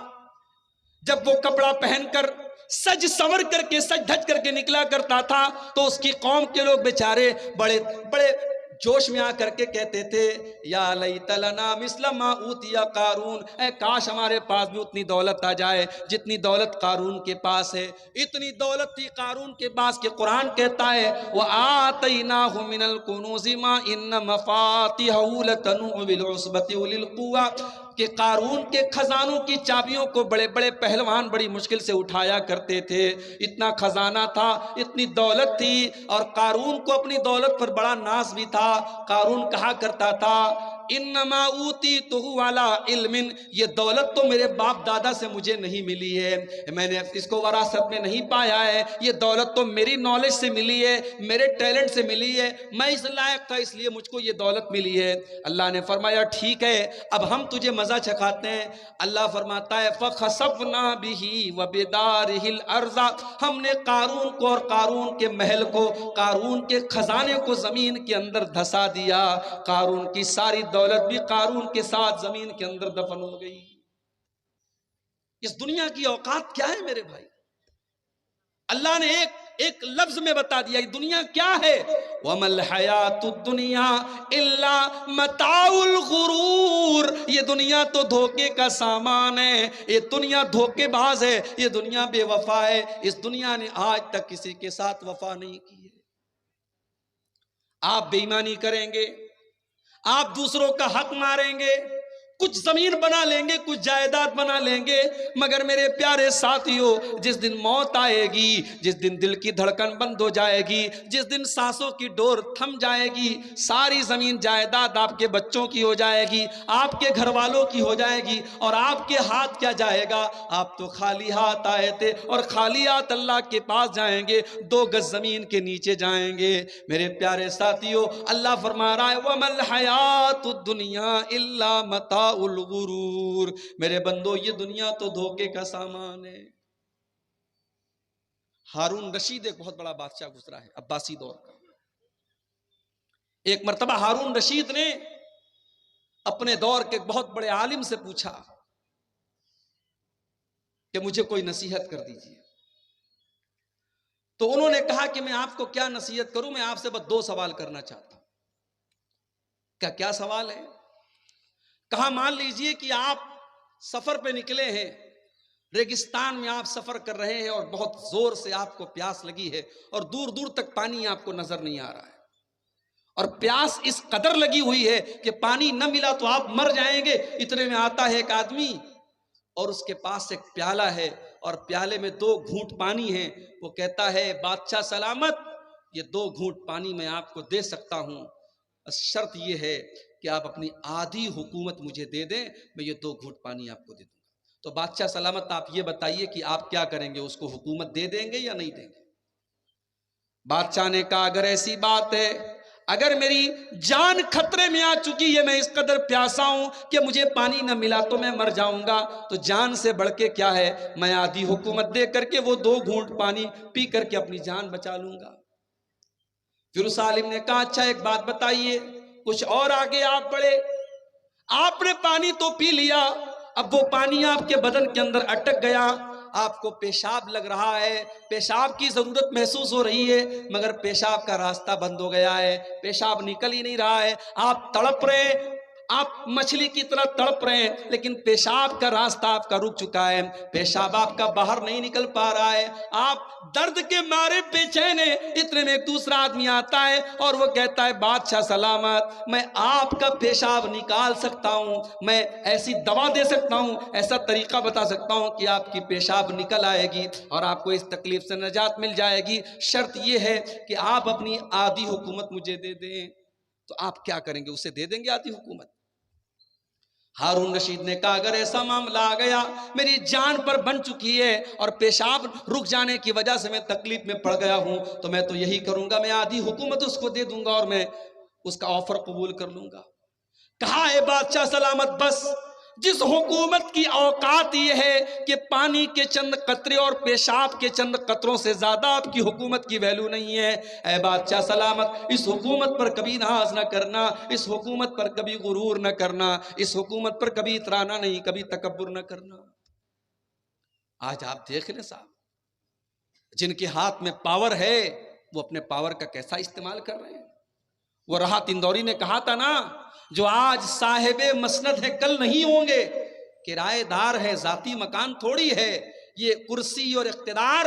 جب وہ کپڑا پہن کر سج سور کر کے سج دھج کر کے نکلا کرتا تھا تو اس کی قوم کے لوگ بیچارے بڑے بڑے جوش میں آ کر کے کہتے تھے یا لیت لنا مثل ما اوتی قارون، اے کاش ہمارے پاس بھی اتنی دولت آ جائے جتنی دولت قارون کے پاس ہے۔ اتنی دولت تھی قارون کے پاس کہ قرآن کہتا ہے وَآتَيْنَاهُ مِنَ الْكُنُوزِ مَا إِنَّ مَفَاتِحَهُ لَتَنُوءُ بِالْعُصْبَةِ أُولِي الْقُوَّةِ، کہ قارون کے خزانوں کی چابیوں کو بڑے بڑے پہلوان بڑی مشکل سے اٹھایا کرتے تھے۔ اتنا خزانہ تھا، اتنی دولت تھی، اور قارون کو اپنی دولت پر بڑا ناز بھی تھا۔ قارون کہا کرتا تھا انما اوتیتہ علی علم، یہ دولت تو میرے باپ دادا سے مجھے نہیں ملی ہے، میں نے اس کو وراثت میں نہیں پایا ہے، یہ دولت تو میری نالج سے ملی ہے، میرے ٹیلنٹ سے ملی ہے، میں اس لائق تھا اس لیے مجھ کو یہ دولت ملی ہے۔ اللہ نے فرمایا ٹھیک ہے، اب ہم تجھے مزہ چکھاتے ہیں۔ اللہ فرماتا ہے فَخَسَفْنَا بِهِ وَبِدَارِهِ الْأَرْضَ، ہم نے قارون کو اور قارون کے محل کو، قارون کے خزانے کو زمین کے اندر دھسا دیا، قارون کی ساری دولت بھی قارون کے ساتھ زمین کے اندر دفن ہو گئی۔ اس دنیا کی اوقات کیا ہے میرے بھائی؟ اللہ نے ایک لفظ میں بتا دیا یہ دنیا کیا ہے، وَمَا الْحَيَاةُ الدُّنْيَا إِلَّا مَتَاعُ الْغُرُورِ، یہ دنیا تو دھوکے کا سامان ہے، یہ دنیا دھوکے باز ہے، یہ دنیا بے وفا ہے، اس دنیا نے آج تک کسی کے ساتھ وفا نہیں کی ہے۔ آپ بے ایمانی کریں گے، آپ دوسروں کا حق ماریں گے، کچھ زمین بنا لیں گے، کچھ جائیداد بنا لیں گے، مگر میرے پیارے ساتھیوں جس دن موت آئے گی، جس دن دل کی دھڑکن بند ہو جائے گی، جس دن سانسوں کی ڈور تھم جائے گی، ساری زمین جائیداد آپ کے بچوں کی ہو جائے گی، آپ کے گھر والوں کی ہو جائے گی، اور آپ کے ہاتھ کیا جائے گا؟ آپ تو خالی ہاتھ آئے تھے اور خالی ہاتھ اللہ کے پاس جائیں گے، 2 گز زمین کے نیچے جائیں گے۔ میرے پیارے ساتھیوں اللہ فرما رہا ہے وَمَا الْحَيَاةُ الدُّنْيَا إِلَّا مَتَاعُ الغرور، میرے بندو یہ دنیا تو دھوکے کا سامان ہے۔ ہارون رشید ایک بہت بڑا بادشاہ گزرا ہے عباسی دور کا۔ ایک مرتبہ ہارون رشید نے اپنے دور کے بہت بڑے عالم سے پوچھا کہ مجھے کوئی نصیحت کر دیجیے، تو انہوں نے کہا کہ میں آپ کو کیا نصیحت کروں، میں آپ سے بس 2 سوال کرنا چاہتا ہوں۔ کیا سوال ہے؟ کہا مان لیجئے کہ آپ سفر پہ نکلے ہیں، ریگستان میں آپ سفر کر رہے ہیں اور بہت زور سے آپ کو پیاس لگی ہے اور دور دور تک پانی آپ کو نظر نہیں آ رہا ہے، اور پیاس اس قدر لگی ہوئی ہے کہ پانی نہ ملا تو آپ مر جائیں گے۔ اتنے میں آتا ہے ایک آدمی اور اس کے پاس ایک پیالہ ہے اور پیالے میں 2 گھونٹ پانی ہیں، وہ کہتا ہے بادشاہ سلامت یہ 2 گھونٹ پانی میں آپ کو دے سکتا ہوں، شرط یہ ہے کہ آپ اپنی آدھی حکومت مجھے دے دیں، میں یہ 2 گھونٹ پانی آپ کو دے دوں گا۔ تو بادشاہ سلامت آپ یہ بتائیے کہ آپ کیا کریں گے، اس کو حکومت دے دیں گے یا نہیں دیں گے؟ بادشاہ نے کہا اگر ایسی بات ہے، اگر میری جان خطرے میں آ چکی ہے، میں اس قدر پیاسا ہوں کہ مجھے پانی نہ ملا تو میں مر جاؤں گا، تو جان سے بڑھ کے کیا ہے، میں آدھی حکومت دے کر کے وہ 2 گھونٹ پانی پی کر کے اپنی جان بچا لوں گا۔ پھر اس عالم نے کہا اچھا ایک بات بتائیے، کچھ اور آگے آپ بڑھے، آپ نے پانی تو پی لیا، اب وہ پانی آپ کے بدن کے اندر اٹک گیا، آپ کو پیشاب لگ رہا ہے، پیشاب کی ضرورت محسوس ہو رہی ہے، مگر پیشاب کا راستہ بند ہو گیا ہے، پیشاب نکل ہی نہیں رہا ہے، آپ تڑپ رہے ہیں، آپ مچھلی کی طرح تڑپ رہے ہیں، لیکن پیشاب کا راستہ آپ کا رک چکا ہے، پیشاب آپ کا باہر نہیں نکل پا رہا ہے، آپ درد کے مارے بے چین ہیں۔ اتنے میں ایک دوسرا آدمی آتا ہے اور وہ کہتا ہے بادشاہ سلامت میں آپ کا پیشاب نکال سکتا ہوں، میں ایسی دوا دے سکتا ہوں، ایسا طریقہ بتا سکتا ہوں کہ آپ کی پیشاب نکل آئے گی اور آپ کو اس تکلیف سے نجات مل جائے گی، شرط یہ ہے کہ آپ اپنی آدھی حکومت مجھے دے دیں۔ تو آپ کیا کریں گے، اسے دے دیں گے آدھی حکومت؟ ہارون رشید نے کہا اگر ایسا معاملہ آ گیا، میری جان پر بن چکی ہے اور پیشاب رک جانے کی وجہ سے میں تکلیف میں پڑ گیا ہوں، تو میں تو یہی کروں گا، میں آدھی حکومت اس کو دے دوں گا اور میں اس کا آفر قبول کر لوں گا۔ کہا اے بادشاہ سلامت بس، جس حکومت کی اوقات یہ ہے کہ پانی کے چند قطرے اور پیشاب کے چند قطروں سے زیادہ آپ کی حکومت کی ویلیو نہیں ہے، اے بادشاہ سلامت اس حکومت پر کبھی ناز نہ کرنا، اس حکومت پر کبھی غرور نہ کرنا، اس حکومت پر کبھی اترانا نہیں، کبھی تکبر نہ کرنا۔ آج آپ دیکھ لیں صاحب، جن کے ہاتھ میں پاور ہے وہ اپنے پاور کا کیسا استعمال کر رہے ہیں۔ وہ راحت اندوری نے کہا تھا نا، جو آج صاحب مسند ہے کل نہیں ہوں گے، کرایہ دار ہے ذاتی مکان تھوڑی ہے، یہ کرسی اور اقتدار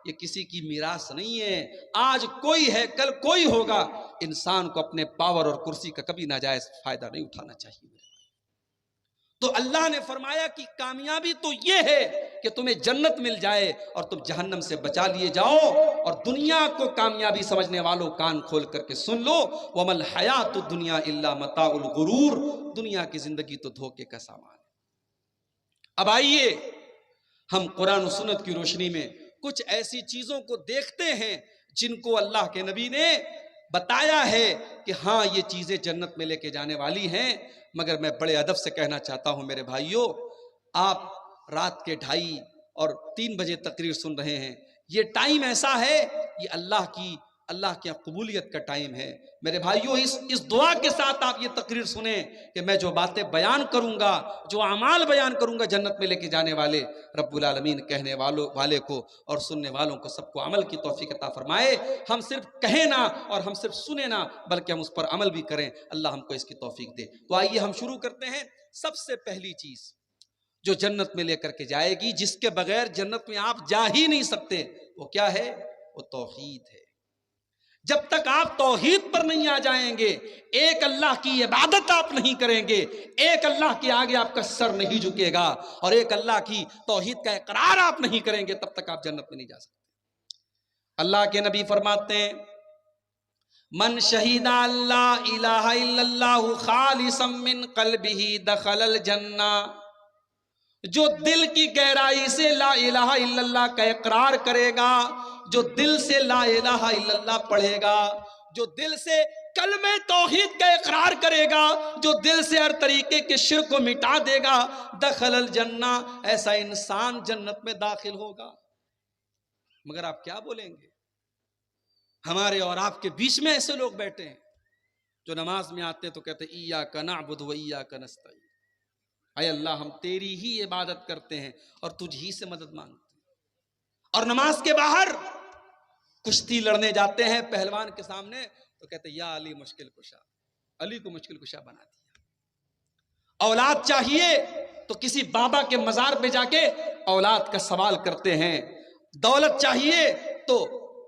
یہ کسی کی میراث نہیں ہے، آج کوئی ہے کل کوئی ہوگا، انسان کو اپنے پاور اور کرسی کا کبھی ناجائز فائدہ نہیں اٹھانا چاہیے۔ تو اللہ نے فرمایا کہ کامیابی تو یہ ہے کہ تمہیں جنت مل جائے اور تم جہنم سے بچا لیے جاؤ. اور دنیا کو کامیابی سمجھنے والوں کان کھول کر کے سن لو, وَمَا الْحَيَاةُ الدُّنْيَا إِلَّا مَتَاعُ الْغُرُورِ, دنیا کی زندگی تو دھوکے کا سامان ہے. اب آئیے ہم قرآن و سنت کی روشنی میں کچھ ایسی چیزوں کو دیکھتے ہیں جن کو اللہ کے نبی نے بتایا ہے کہ ہاں یہ چیزیں جنت میں لے کے جانے والی ہیں. مگر میں بڑے ادب سے کہنا چاہتا ہوں میرے بھائیوں, آپ رات کے 2:30 اور 3 بجے تقریر سن رہے ہیں. یہ ٹائم ایسا ہے, یہ اللہ کی قبولیت کا ٹائم ہے. میرے بھائیوں, اس دعا کے ساتھ آپ یہ تقریر سنیں کہ میں جو باتیں بیان کروں گا, جو اعمال بیان کروں گا جنت میں لے کے جانے والے, رب العالمین کہنے والے کو اور سننے والوں کو سب کو عمل کی توفیق عطا فرمائے. ہم صرف کہیں نہ اور ہم صرف سنیں نہ, بلکہ ہم اس پر عمل بھی کریں. اللہ ہم کو اس کی توفیق دے. تو آئیے ہم شروع کرتے ہیں. سب سے پہلی چیز جو جنت میں لے کر کے جائے گی, جس کے بغیر جنت میں آپ جا ہی نہیں سکتے, وہ کیا ہے؟ وہ توحید ہے. جب تک آپ توحید پر نہیں آ جائیں گے, ایک اللہ کی عبادت آپ نہیں کریں گے, ایک اللہ کے آگے آپ کا سر نہیں جھکے گا, اور ایک اللہ کی توحید کا اقرار آپ نہیں کریں گے, تب تک آپ جنت میں نہیں جا سکتے. اللہ کے نبی فرماتے ہیں, من شہید اللہ الہ الا اللہ خالصا من قلبہ دخل الجنہ, جو دل کی گہرائی سے لا الہ الا اللہ کا اقرار کرے گا, جو دل سے لا الہ الا اللہ پڑھے گا, جو دل سے کلمہ توحید کا اقرار کرے گا, جو دل سے ہر طریقے کے شرک کو مٹا دے گا, دخل الجنہ, ایسا انسان جنت میں داخل ہوگا. مگر آپ کیا بولیں گے؟ ہمارے اور آپ کے بیچ میں ایسے لوگ بیٹھے ہیں جو نماز میں آتے تو کہتے ہیں ایاک نعبد و ایاک نستعین, اے اللہ ہم تیری ہی عبادت کرتے ہیں اور تجھ ہی سے مدد مانگتے ہیں. اور نماز کے باہر کشتی لڑنے جاتے ہیں پہلوان کے سامنے تو کہتے ہیں یا علی مشکل کشا, علی کو مشکل کشا بنا دیا. اولاد چاہیے تو کسی بابا کے مزار پہ جا کے اولاد کا سوال کرتے ہیں. دولت چاہیے تو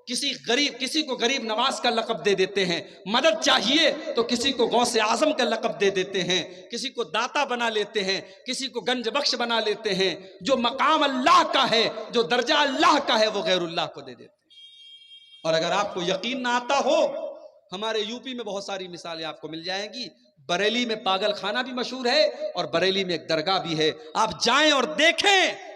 کسی کو غریب نواز کا لقب دے دیتے ہیں. مدد چاہیے تو کسی کو غوث اعظم کا لقب دے دیتے ہیں, کسی کو داتا بنا لیتے ہیں, کسی کو گنج بخش بنا لیتے ہیں. جو مقام اللہ کا ہے, جو درجہ اللہ کا ہے, وہ غیر اللہ کو دے دیتے ہیں. اور اگر آپ کو یقین نہ آتا ہو, ہمارے یو پی میں بہت ساری مثالیں آپ کو مل جائیں گی. بریلی میں پاگل خانہ بھی مشہور ہے اور بریلی میں ایک درگاہ بھی ہے. آپ جائیں اور دیکھیں,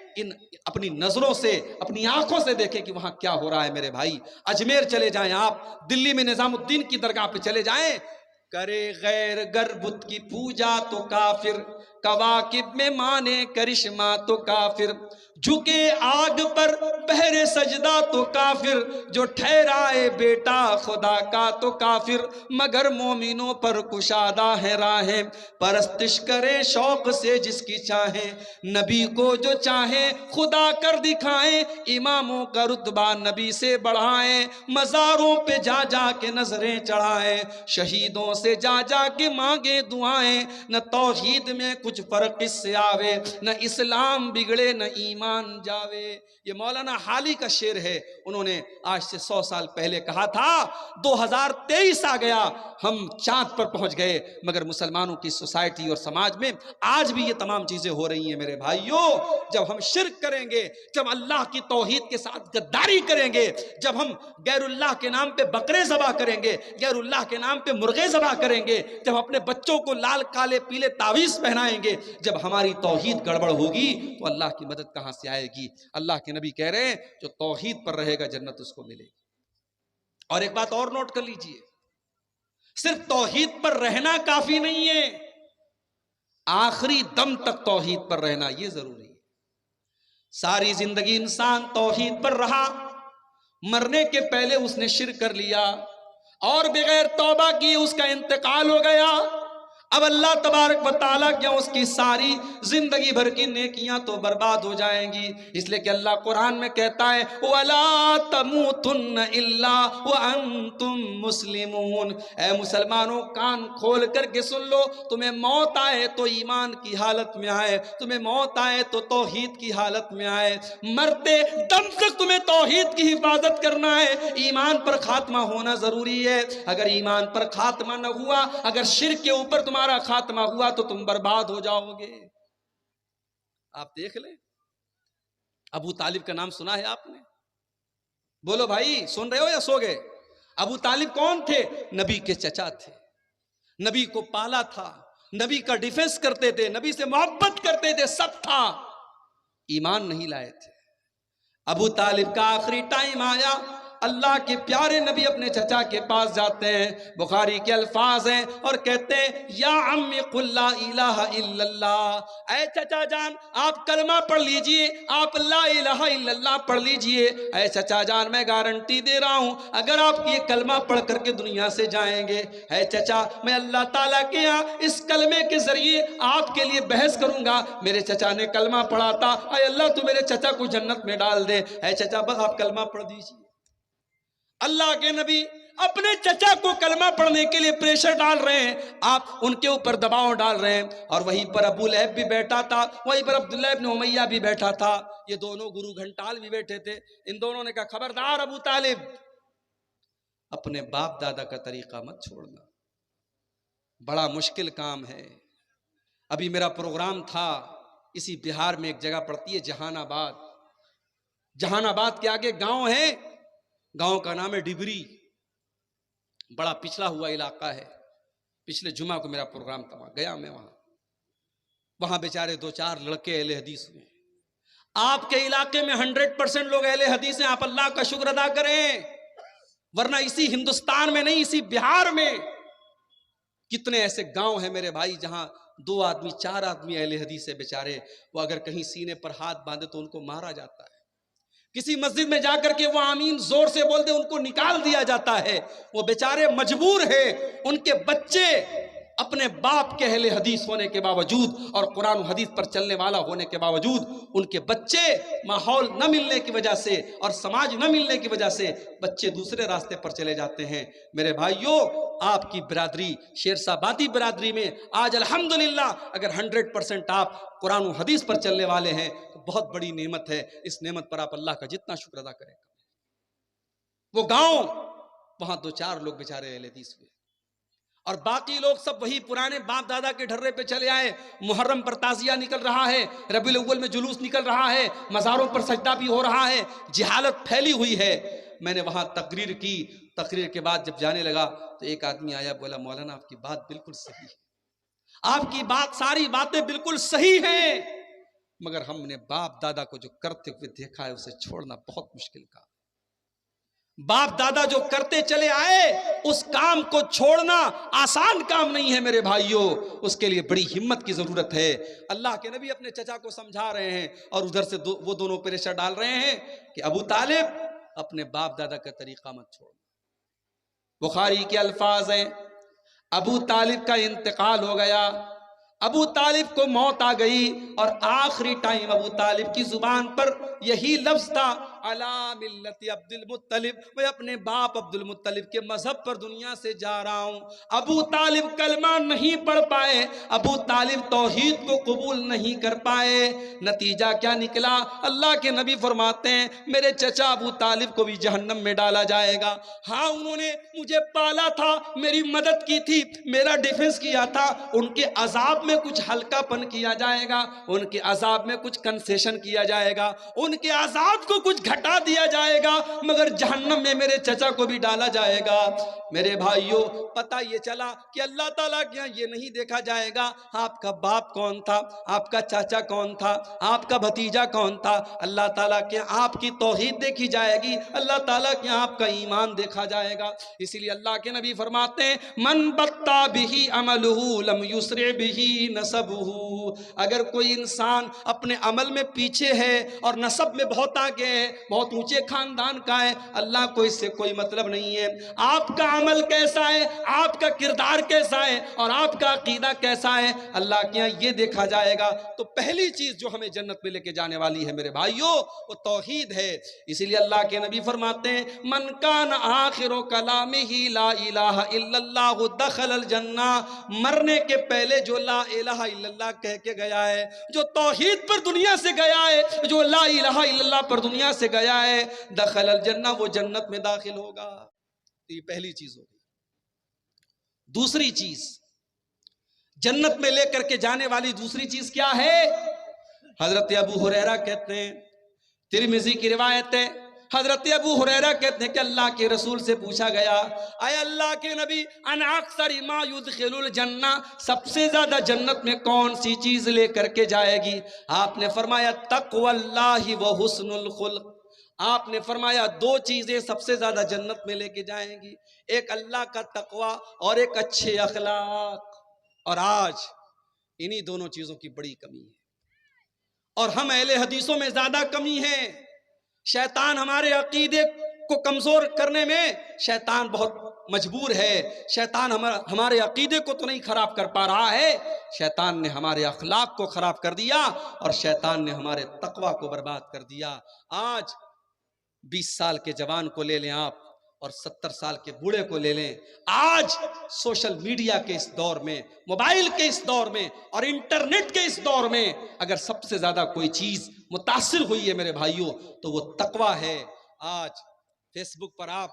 اپنی نظروں سے, اپنی آنکھوں سے دیکھیں کہ وہاں کیا ہو رہا ہے. میرے بھائی, اجمیر چلے جائیں, آپ دلی میں نظام الدین کی درگاہ پہ چلے جائیں, کرے غیر گر بت کی پوجا تو کافر, کواکب میں مانے کرشمہ تو کافر, جھکے آگ پر پہرے سجدہ تو کافر, جو ٹھہرائے بیٹا خدا کا تو کافر, مگر مومنوں پر کشادہ ہے راہیں, پرستش کرے شوق سے جس کی چاہیں, نبی کو جو چاہیں خدا کر دکھائیں, اماموں کا رتبہ نبی سے بڑھائیں, مزاروں پہ جا جا کے نظریں چڑھائیں, شہیدوں سے جا جا کے مانگے دعائیں, نہ توحید میں کچھ فرق اس سے آوے, نہ اسلام بگڑے نہ ایمان جاوے. یہ مولانا حالی کا شعر ہے. انہوں نے آج سے 100 سال پہلے کہا تھا 2023 آ گیا, ہم چاند پر پہنچ گئے, مگر مسلمانوں کی سوسائٹی اور سماج میں آج بھی یہ تمام چیزیں ہو رہی ہیں. میرے بھائیوں, جب ہم شرک کریں گے, جب اللہ کی توحید کے ساتھ غداری کریں گے, جب ہم غیر اللہ کے نام پہ بکرے ذبح کریں گے, غیر اللہ کے نام پہ مرغے ذبح کریں گے, جب اپنے بچوں کو لال کالے پیلے تعویذ پہنائیں گے, جب ہماری توحید گڑبڑ ہوگی تو اللہ کی مدد کہاں سے آئے گی؟ اللہ کے نبی کہہ رہے ہیں جو توحید پر رہے گا جنت اس کو ملے گی. اور ایک بات اور نوٹ کر لیجئے, صرف توحید پر رہنا کافی نہیں ہے, آخری دم تک توحید پر رہنا یہ ضروری ہے. ساری زندگی انسان توحید پر رہا, مرنے کے پہلے اس نے شرک کر لیا اور بغیر توبہ کی اس کا انتقال ہو گیا. اب اللہ تبارک و تعالیٰ کیا اس کی ساری زندگی بھر کی نیکیاں تو برباد ہو جائیں گی. اس لیے کہ اللہ قرآن میں کہتا ہے وَلَا تَمُوتُنَّ إِلَّا وَأَنْتُمْ مُسْلِمُونَ, اے مسلمانوں کان کھول کر کے سن لو, تمہیں موت آئے تو ایمان کی حالت میں آئے, تمہیں موت آئے تو توحید کی حالت میں آئے, مرتے دم تک تمہیں توحید کی حفاظت کرنا ہے, ایمان پر خاتمہ ہونا ضروری ہے. اگر ایمان پر خاتمہ نہ ہوا, اگر شرک کے اوپر تمہارا خاتمہ ہوا تو تم برباد ہو جاؤ گے. آپ دیکھ لیں، ابو طالب کا نام سنا ہے آپ نے؟ بولو بھائی، سن رہے ہو یا سو گئے؟ ابو طالب کون تھے؟ نبی کے چچا تھے، نبی کو پالا تھا، نبی کا ڈیفنس کرتے تھے، نبی سے محبت کرتے تھے، سب تھا، ایمان نہیں لائے تھے۔ ابو طالب کا آخری ٹائم آیا، اللہ کے پیارے نبی اپنے چچا کے پاس جاتے ہیں، بخاری کے الفاظ ہیں، اور کہتے ہیں یا عمی قل لا الہ الا اللہ، اے چچا جان آپ کلمہ پڑھ لیجئے، آپ لا الہ الا اللہ پڑھ لیجئے، اے چچا جان میں گارنٹی دے رہا ہوں اگر آپ یہ کلمہ پڑھ کر کے دنیا سے جائیں گے، اے چچا میں اللہ تعالیٰ کے ہاں اس کلمے کے ذریعے آپ کے لیے بحث کروں گا۔ میرے چچا نے کلمہ پڑھا تھا، اے اللہ تو میرے چچا کو جنت میں ڈال دے، اے چچا بس آپ کلمہ پڑھ دیجئے۔ اللہ کے نبی اپنے چچا کو کلمہ پڑھنے کے لیے پریشر ڈال رہے ہیں، آپ ان کے اوپر دباؤ ڈال رہے ہیں، اور وہیں پر ابو لہب بھی بیٹھا تھا، وہیں پر عبداللہ ابن امیہ بھی بیٹھا تھا، یہ دونوں گرو گھنٹال بھی بیٹھے تھے۔ ان دونوں نے کہا خبردار ابو طالب، اپنے باپ دادا کا طریقہ مت چھوڑنا، بڑا مشکل کام ہے۔ ابھی میرا پروگرام تھا اسی بہار میں، ایک جگہ پڑتی ہے جہان آباد، جہان آباد کے آگے گاؤں ہے، گاؤں کا نام ہے ڈبری، بڑا پچھڑا ہوا علاقہ ہے۔ پچھلے جمعہ کو میرا پروگرام تھا، گیا میں وہاں بیچارے دو چار لڑکے اہل حدیث ہوئے۔ آپ کے علاقے میں 100% لوگ اہل حدیث ہیں، آپ اللہ کا شکر ادا کریں، ورنہ اسی ہندوستان میں نہیں، اسی بہار میں کتنے ایسے گاؤں ہیں میرے بھائی جہاں 2 آدمی 4 آدمی اہل حدیث ہے بیچارے، وہ اگر کہیں سینے پر ہاتھ باندھے تو ان کو مارا جاتا ہے، کسی مسجد میں جا کر کے وہ آمین زور سے بولتے ان کو نکال دیا جاتا ہے، وہ بیچارے مجبور ہیں، ان کے بچے اپنے باپ کے اہل حدیث ہونے کے باوجود اور قرآن و حدیث پر چلنے والا ہونے کے باوجود ان کے بچے ماحول نہ ملنے کی وجہ سے اور سماج نہ ملنے کی وجہ سے بچے دوسرے راستے پر چلے جاتے ہیں۔ میرے بھائیوں، آپ کی برادری شیرسابادی برادری میں آج الحمدللہ اگر 100% آپ قرآن و حدیث پر چلنے والے ہیں تو بہت بڑی نعمت ہے، اس نعمت پر آپ اللہ کا جتنا شکر ادا کریں گا۔ وہ گاؤں، وہاں 2-4 لوگ بیچارے اہل حدیث ہوئے، اور باقی لوگ سب وہی پرانے باپ دادا کے ڈھرے پہ چلے آئے۔ محرم پر تعزیہ نکل رہا ہے، ربیع الاول میں جلوس نکل رہا ہے، مزاروں پر سجدہ بھی ہو رہا ہے، جہالت پھیلی ہوئی ہے۔ میں نے وہاں تقریر کی، تقریر کے بعد جب جانے لگا تو ایک آدمی آیا، بولا مولانا آپ کی بات بالکل صحیح ہے، آپ کی بات ساری باتیں بالکل صحیح ہیں، مگر ہم نے باپ دادا کو جو کرتے ہوئے دیکھا ہے اسے چھوڑنا بہت مشکل کام۔ باپ دادا جو کرتے چلے آئے اس کام کو چھوڑنا آسان کام نہیں ہے میرے بھائیوں، اس کے لیے بڑی ہمت کی ضرورت ہے۔ اللہ کے نبی اپنے چچا کو سمجھا رہے ہیں اور ادھر سے وہ دونوں پریشر ڈال رہے ہیں کہ ابو طالب اپنے باپ دادا کا طریقہ مت چھوڑنا۔ بخاری کے الفاظ ہیں، ابو طالب کا انتقال ہو گیا، ابو طالب کو موت آ گئی، اور آخری ٹائم ابو طالب کی زبان پر یہی لفظ تھا، علی ملت عبد المطلب، میں اپنے باپ عبد المطلب کے مذہب پر دنیا سے جا رہا ہوں۔ ابو طالب کلمہ نہیں پڑھ پائے، ابو طالب توحید کو قبول نہیں کر پائے، نتیجہ کیا نکلا؟ اللہ کے نبی فرماتے ہیں میرے چچا ابو طالب کو بھی جہنم میں ڈالا جائے گا۔ ہاں انہوں نے مجھے پالا تھا، میری مدد کی تھی، میرا ڈیفنس کیا تھا، ان کے عذاب میں کچھ ہلکا پن کیا جائے گا، ان کے عذاب میں کچھ کنسیشن کیا جائے گا، ان کے عذاب کو کچھ گھٹا دیا جائے گا، مگر جہنم میں میرے چچا کو بھی ڈالا جائے گا۔ میرے بھائیوں، پتہ یہ چلا کہ اللہ تعالیٰ کے یہاں یہ نہیں دیکھا جائے گا آپ کا باپ کون تھا، آپ کا چاچا کون تھا، آپ کا بھتیجا کون تھا، اللہ تعالیٰ کے آپ کی توحید دیکھی جائے گی، اللہ تعالیٰ کے آپ کا ایمان دیکھا جائے گا۔ اسی لیے اللہ کے نبی فرماتے ہیں من بطا بہی عملہ لم یسرع بہی نسبہ، اگر کوئی انسان اپنے عمل میں پیچھے ہے اور نسب میں بہت آگے ہے، بہت اونچے خاندان کا ہے، اللہ کو اس سے کوئی مطلب نہیں ہے، آپ کا عمل کیسا ہے، آپ کا کردار کیسا ہے اور آپ کا عقیدہ کیسا ہے، اللہ کے یہاں یہ دیکھا جائے گا۔ تو پہلی چیز جو ہمیں جنت میں لے کے جانے والی ہے میرے بھائیوں وہ توحید ہے۔ اسی لیے اللہ کے نبی فرماتے ہیں من کان آخر کلامہ لا الہ الا اللہ دخل الجنہ، مرنے کے پہلے جو لا الہ الا اللہ کہہ کے گیا ہے، جو توحید پر دنیا سے گیا ہے، جو لا الہ الا اللہ پر دنیا سے گیا ہے، دخل الجنہ، وہ جنت میں داخل ہوگا۔ یہ پہلی چیز ہوگی۔ دوسری چیز جنت میں لے کر کے جانے والی دوسری چیز کیا ہے؟ حضرت ابو ہریرہ کہتے ہیں، ترمذی کی روایت ہے، حضرت ابو ہریرہ کہتے ہیں کہ اللہ کے رسول سے پوچھا گیا، اے اللہ کے نبی، ان اکثر ما یدخل الجنہ، سب سے زیادہ جنت میں کون سی چیز لے کر کے جائے گی؟ آپ نے فرمایا تقوی اللہ و حسن الخلق۔ آپ نے فرمایا دو چیزیں سب سے زیادہ جنت میں لے کے جائیں گی، ایک اللہ کا تقوی اور ایک اچھے اخلاق۔ اور آج انہی دونوں چیزوں کی بڑی کمی ہے، اور ہم اہل حدیثوں میں زیادہ کمی ہے۔ شیطان ہمارے عقیدے کو کمزور کرنے میں شیطان بہت مجبور ہے۔ شیطان ہمارے عقیدے کو تو نہیں خراب کر پا رہا ہے، شیطان نے ہمارے اخلاق کو خراب کر دیا، اور شیطان نے ہمارے تقوی کو برباد کر دیا۔ آج 20 سال کے جوان کو لے لیں آپ، اور 70 سال کے بوڑھے کو لے لیں، آج سوشل میڈیا کے اس دور میں، موبائل کے اس دور میں، اور انٹرنیٹ کے اس دور میں، اگر سب سے زیادہ کوئی چیز متاثر ہوئی ہے میرے بھائیوں تو وہ تقوی ہے۔ آج فیس بک پر آپ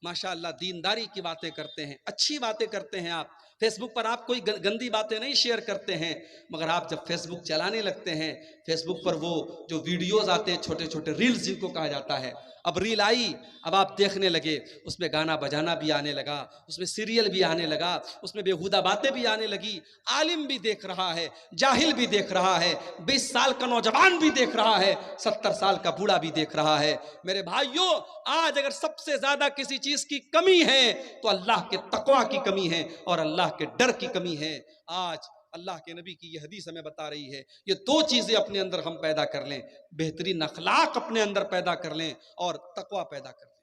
ماشاءاللہ دینداری کی باتیں کرتے ہیں، اچھی باتیں کرتے ہیں، آپ فیس بک پر آپ کوئی گندی باتیں نہیں شیئر کرتے ہیں، مگر آپ جب فیس بک چلانے لگتے ہیں، فیس بک پر وہ جو ویڈیوز آتے ہیں، چھوٹے چھوٹے ریلز جن کو کہا جاتا ہے، اب ریل آئی، اب آپ دیکھنے لگے، اس میں گانا بجانا بھی آنے لگا، اس میں سیریل بھی آنے لگا، اس میں بےہودہ باتیں بھی آنے لگی، عالم بھی دیکھ رہا ہے، جاہل بھی دیکھ رہا ہے، 20 سال کا نوجوان بھی دیکھ رہا ہے، 70 سال کا بوڑھا بھی دیکھ رہا ہے۔ میرے بھائیوں، آج اگر سب سے زیادہ کسی چیز کی کمی ہے تو اللہ کے تقوی کی کمی ہے اور اللہ کے ڈر کی کمی ہے۔ آج اللہ کے نبی کی یہ حدیث ہمیں بتا رہی ہے، یہ دو چیزیں اپنے اندر ہم پیدا کر لیں، بہترین اخلاق اپنے اندر پیدا کر لیں اور تقوی پیدا کر لیں۔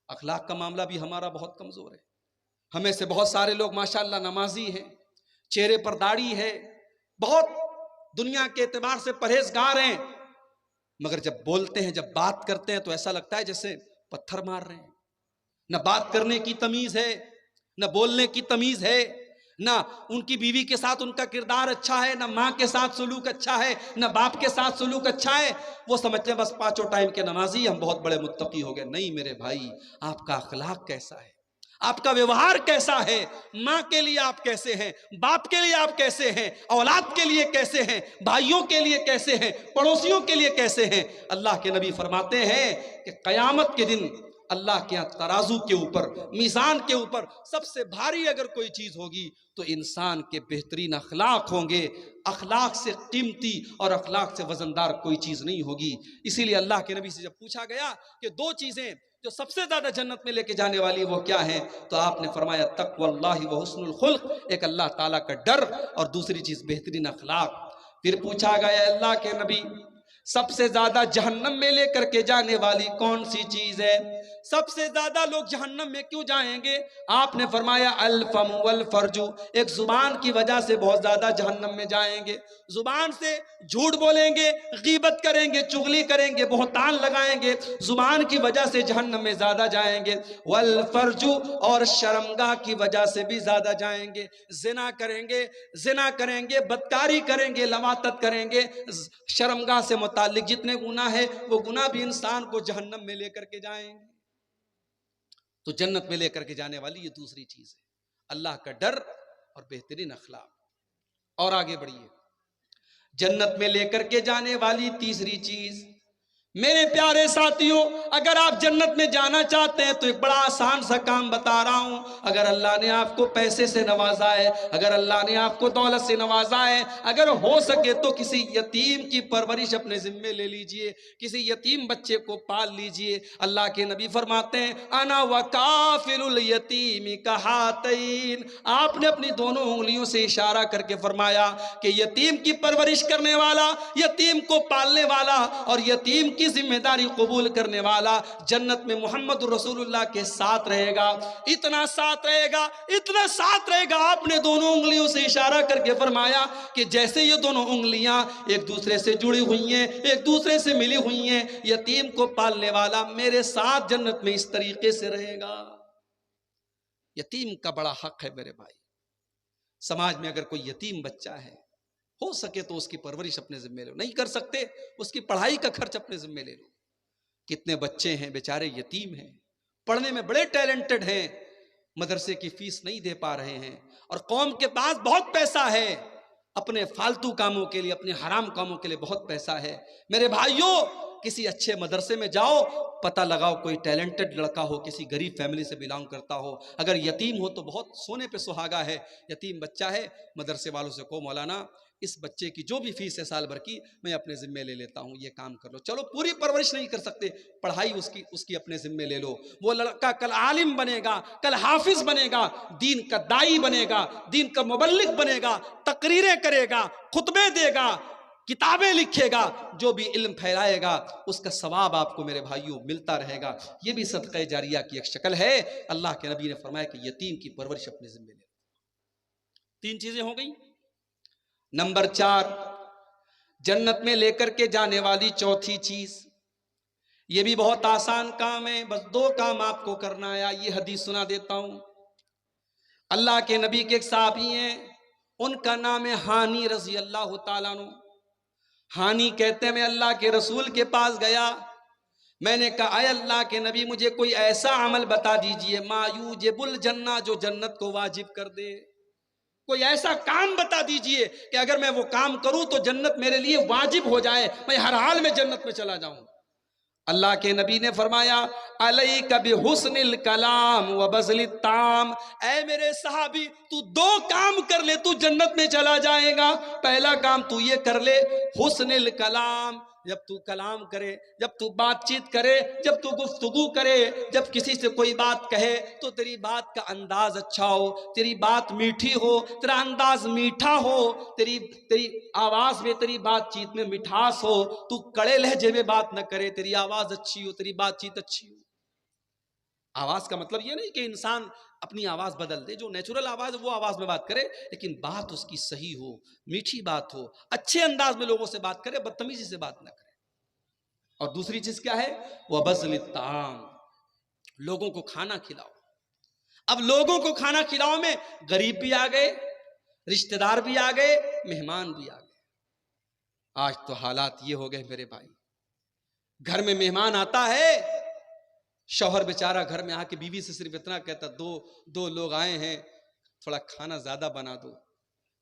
اخلاق کا معاملہ بھی ہمارا بہت کمزور ہے، ہمیں سے بہت سارے لوگ ماشاءاللہ نمازی ہیں، چہرے پر داڑھی ہے، بہت دنیا کے اعتبار سے پرہیزگار ہیں، مگر جب بولتے ہیں، جب بات کرتے ہیں تو ایسا لگتا ہے جیسے پتھر مار رہے ہیں۔ نہ بات کرنے کی تمیز ہے، نہ بولنے کی تمیز ہے، نہ ان کی بیوی کے ساتھ ان کا کردار اچھا ہے، نہ ماں کے ساتھ سلوک اچھا ہے، نہ باپ کے ساتھ سلوک اچھا ہے۔ وہ سمجھتے ہیں بس 5 ٹائم کے نمازی ہم بہت بڑے متقی ہو گئے۔ نہیں میرے بھائی، آپ کا اخلاق کیسا ہے، آپ کا ویوہار کیسا ہے، ماں کے لیے آپ کیسے ہیں، باپ کے لیے آپ کیسے ہیں، اولاد کے لیے کیسے ہیں، بھائیوں کے لیے کیسے ہیں، پڑوسیوں کے لیے کیسے ہیں۔ اللہ کے نبی فرماتے ہیں کہ قیامت کے دن اللہ کے ترازو کے اوپر، میزان کے اوپر سب سے بھاری اگر کوئی چیز ہوگی تو انسان کے بہترین اخلاق ہوں گے۔ اخلاق سے قیمتی اور اخلاق سے وزندار کوئی چیز نہیں ہوگی۔ اسی لیے اللہ کے نبی سے جب پوچھا گیا کہ دو چیزیں جو سب سے زیادہ جنت میں لے کے جانے والی وہ کیا ہیں، تو آپ نے فرمایا تقوی اللہ و حسن الخلق، ایک اللہ تعالیٰ کا ڈر، اور دوسری چیز بہترین اخلاق۔ پھر پوچھا گیا اللہ کے نبی سب سے زیادہ جہنم میں لے کر کے جانے والی کون سی چیز ہے، سب سے زیادہ لوگ جہنم میں کیوں جائیں گے؟ آپ نے فرمایا الفم والفرج، ایک زبان کی وجہ سے بہت زیادہ جہنم میں جائیں گے، زبان سے جھوٹ بولیں گے، غیبت کریں گے، چغلی کریں گے، بہتان لگائیں گے، زبان کی وجہ سے جہنم میں زیادہ جائیں گے، والفرج، اور شرمگاہ کی وجہ سے بھی زیادہ جائیں گے، زنا کریں گے، بدکاری کریں گے، لواطت کریں گے، شرمگاہ سے متعلق جتنے گناہ ہیں وہ گناہ بھی انسان کو جہنم میں لے کر کے جائیں گے۔ تو جنت میں لے کر کے جانے والی یہ دوسری چیز ہے، اللہ کا ڈر اور بہترین اخلاق۔ اور آگے بڑھیے، جنت میں لے کر کے جانے والی تیسری چیز، میرے پیارے ساتھیوں، اگر آپ جنت میں جانا چاہتے ہیں تو ایک بڑا آسان سا کام بتا رہا ہوں۔ اگر اللہ نے آپ کو پیسے سے نوازا ہے، اگر اللہ نے آپ کو دولت سے نوازا ہے، اگر ہو سکے تو کسی یتیم کی پرورش اپنے ذمے لے لیجئے، کسی یتیم بچے کو پال لیجئے۔ اللہ کے نبی فرماتے ہیں انا وکافل الیتیم کہاتین، آپ نے اپنی دونوں انگلیوں سے اشارہ کر کے فرمایا کہ یتیم کی پرورش کرنے والا، یتیم کو پالنے والا اور یتیم کی ذمہ داری قبول کرنے والا جنت میں محمد رسول اللہ کے ساتھ رہے گا۔ اتنا ساتھ رہے گا، آپ نے دونوں انگلیوں سے اشارہ کر کے فرمایا کہ جیسے یہ دونوں انگلیاں ایک دوسرے سے جڑی ہوئی ہیں، ایک دوسرے سے ملی ہوئی ہیں، یتیم کو پالنے والا میرے ساتھ جنت میں اس طریقے سے رہے گا۔ یتیم کا بڑا حق ہے میرے بھائی۔ سماج میں اگر کوئی یتیم بچہ ہے، ہو سکے تو اس کی پرورش اپنے ذمہ لو، نہیں کر سکتے اس کی پڑھائی کا خرچ اپنے ذمہ لے لو۔ کتنے بچے ہیں بیچارے یتیم ہیں، پڑھنے میں بڑے ٹیلنٹڈ ہیں، مدرسے کی فیس نہیں دے پا رہے ہیں، اور قوم کے پاس بہت پیسہ ہے اپنے فالتو کاموں کے لیے، اپنے حرام کاموں کے لیے بہت پیسہ ہے۔ میرے بھائیوں، کسی اچھے مدرسے میں جاؤ، پتہ لگاؤ کوئی ٹیلنٹڈ لڑکا ہو، کسی غریب فیملی سے بلانگ کرتا ہو، اگر یتیم ہو تو بہت سونے پہ سہاگا ہے، یتیم بچہ ہے، مدرسے والوں سے کہو مولانا اس بچے کی جو بھی فیس ہے سال بھر کی میں اپنے ذمے لے لیتا ہوں، یہ کام کر لو۔ چلو پوری پرورش نہیں کر سکتے، پڑھائی اس کی اپنے ذمے لے لو۔ وہ لڑکا کل عالم بنے گا، کل حافظ بنے گا، دین کا دائی بنے گا، دین کا مبلغ بنے گا، تقریریں کرے گا، خطبے دے گا، کتابیں لکھے گا، جو بھی علم پھیلائے گا اس کا ثواب آپ کو میرے بھائیوں ملتا رہے گا۔ یہ بھی صدقہ جاریہ کی ایک شکل ہے۔ اللہ کے نبی نے فرمایا کہ یتیم کی پرورش اپنے ذمے لے۔ 3 چیزیں ہو گئی۔ نمبر 4، جنت میں لے کر کے جانے والی چوتھی چیز، یہ بھی بہت آسان کام ہے، بس 2 کام آپ کو کرنا ہے۔ یہ حدیث سنا دیتا ہوں۔ اللہ کے نبی کے ایک صحابی ہیں، ان کا نام ہے ہانی رضی اللہ تعالیٰ عنہ۔ ہانی کہتے ہیں میں اللہ کے رسول کے پاس گیا، میں نے کہا اے اللہ کے نبی مجھے کوئی ایسا عمل بتا دیجئے ما یوجب الجنہ، جو جنت کو واجب کر دے۔ کوئی ایسا کام بتا دیجئے کہ اگر میں وہ کام کروں تو جنت میرے لیے واجب ہو جائے، میں ہر حال میں جنت میں چلا جاؤں۔ اللہ کے نبی نے فرمایا علیک بحسن الکلام وبذل الطعام، اے میرے صحابی تو 2 کام کر لے تو جنت میں چلا جائے گا۔ پہلا کام تو یہ کر لے، حسن الکلام، جب تو کلام کرے، جب تو بات چیت کرے، جب تو گفتگو کرے، جب کسی سے کوئی بات کہے تو تیری بات کا انداز اچھا ہو، تیری بات میٹھی ہو، تیرا انداز میٹھا ہو، تیری آواز میں، تیری بات چیت میں مٹھاس ہو، تو کڑے لہجے میں بات نہ کرے، تیری آواز اچھی ہو، تیری بات چیت اچھی ہو۔ آواز کا مطلب یہ نہیں کہ انسان اپنی آواز بدل دے، جو نیچرل آواز ہے وہ آواز میں بات کرے، لیکن بات اس کی صحیح ہو، میٹھی بات ہو، اچھے انداز میں لوگوں سے بات کرے، بدتمیزی سے بات نہ کرے۔ اور دوسری چیز کیا ہے؟ وَبَذْلِ الطَّعَامِ، لوگوں کو کھانا کھلاؤ۔ اب لوگوں کو کھانا کھلاؤ میں غریب بھی آ گئے، رشتہ دار بھی آ گئے، مہمان بھی آ گئے۔ آج تو حالات یہ ہو گئے میرے بھائی، گھر میں مہمان آتا ہے، شوہر بیچارہ گھر میں آ کے بیوی سے صرف اتنا کہتا دو لوگ آئے ہیں، تھوڑا کھانا زیادہ بنا دو،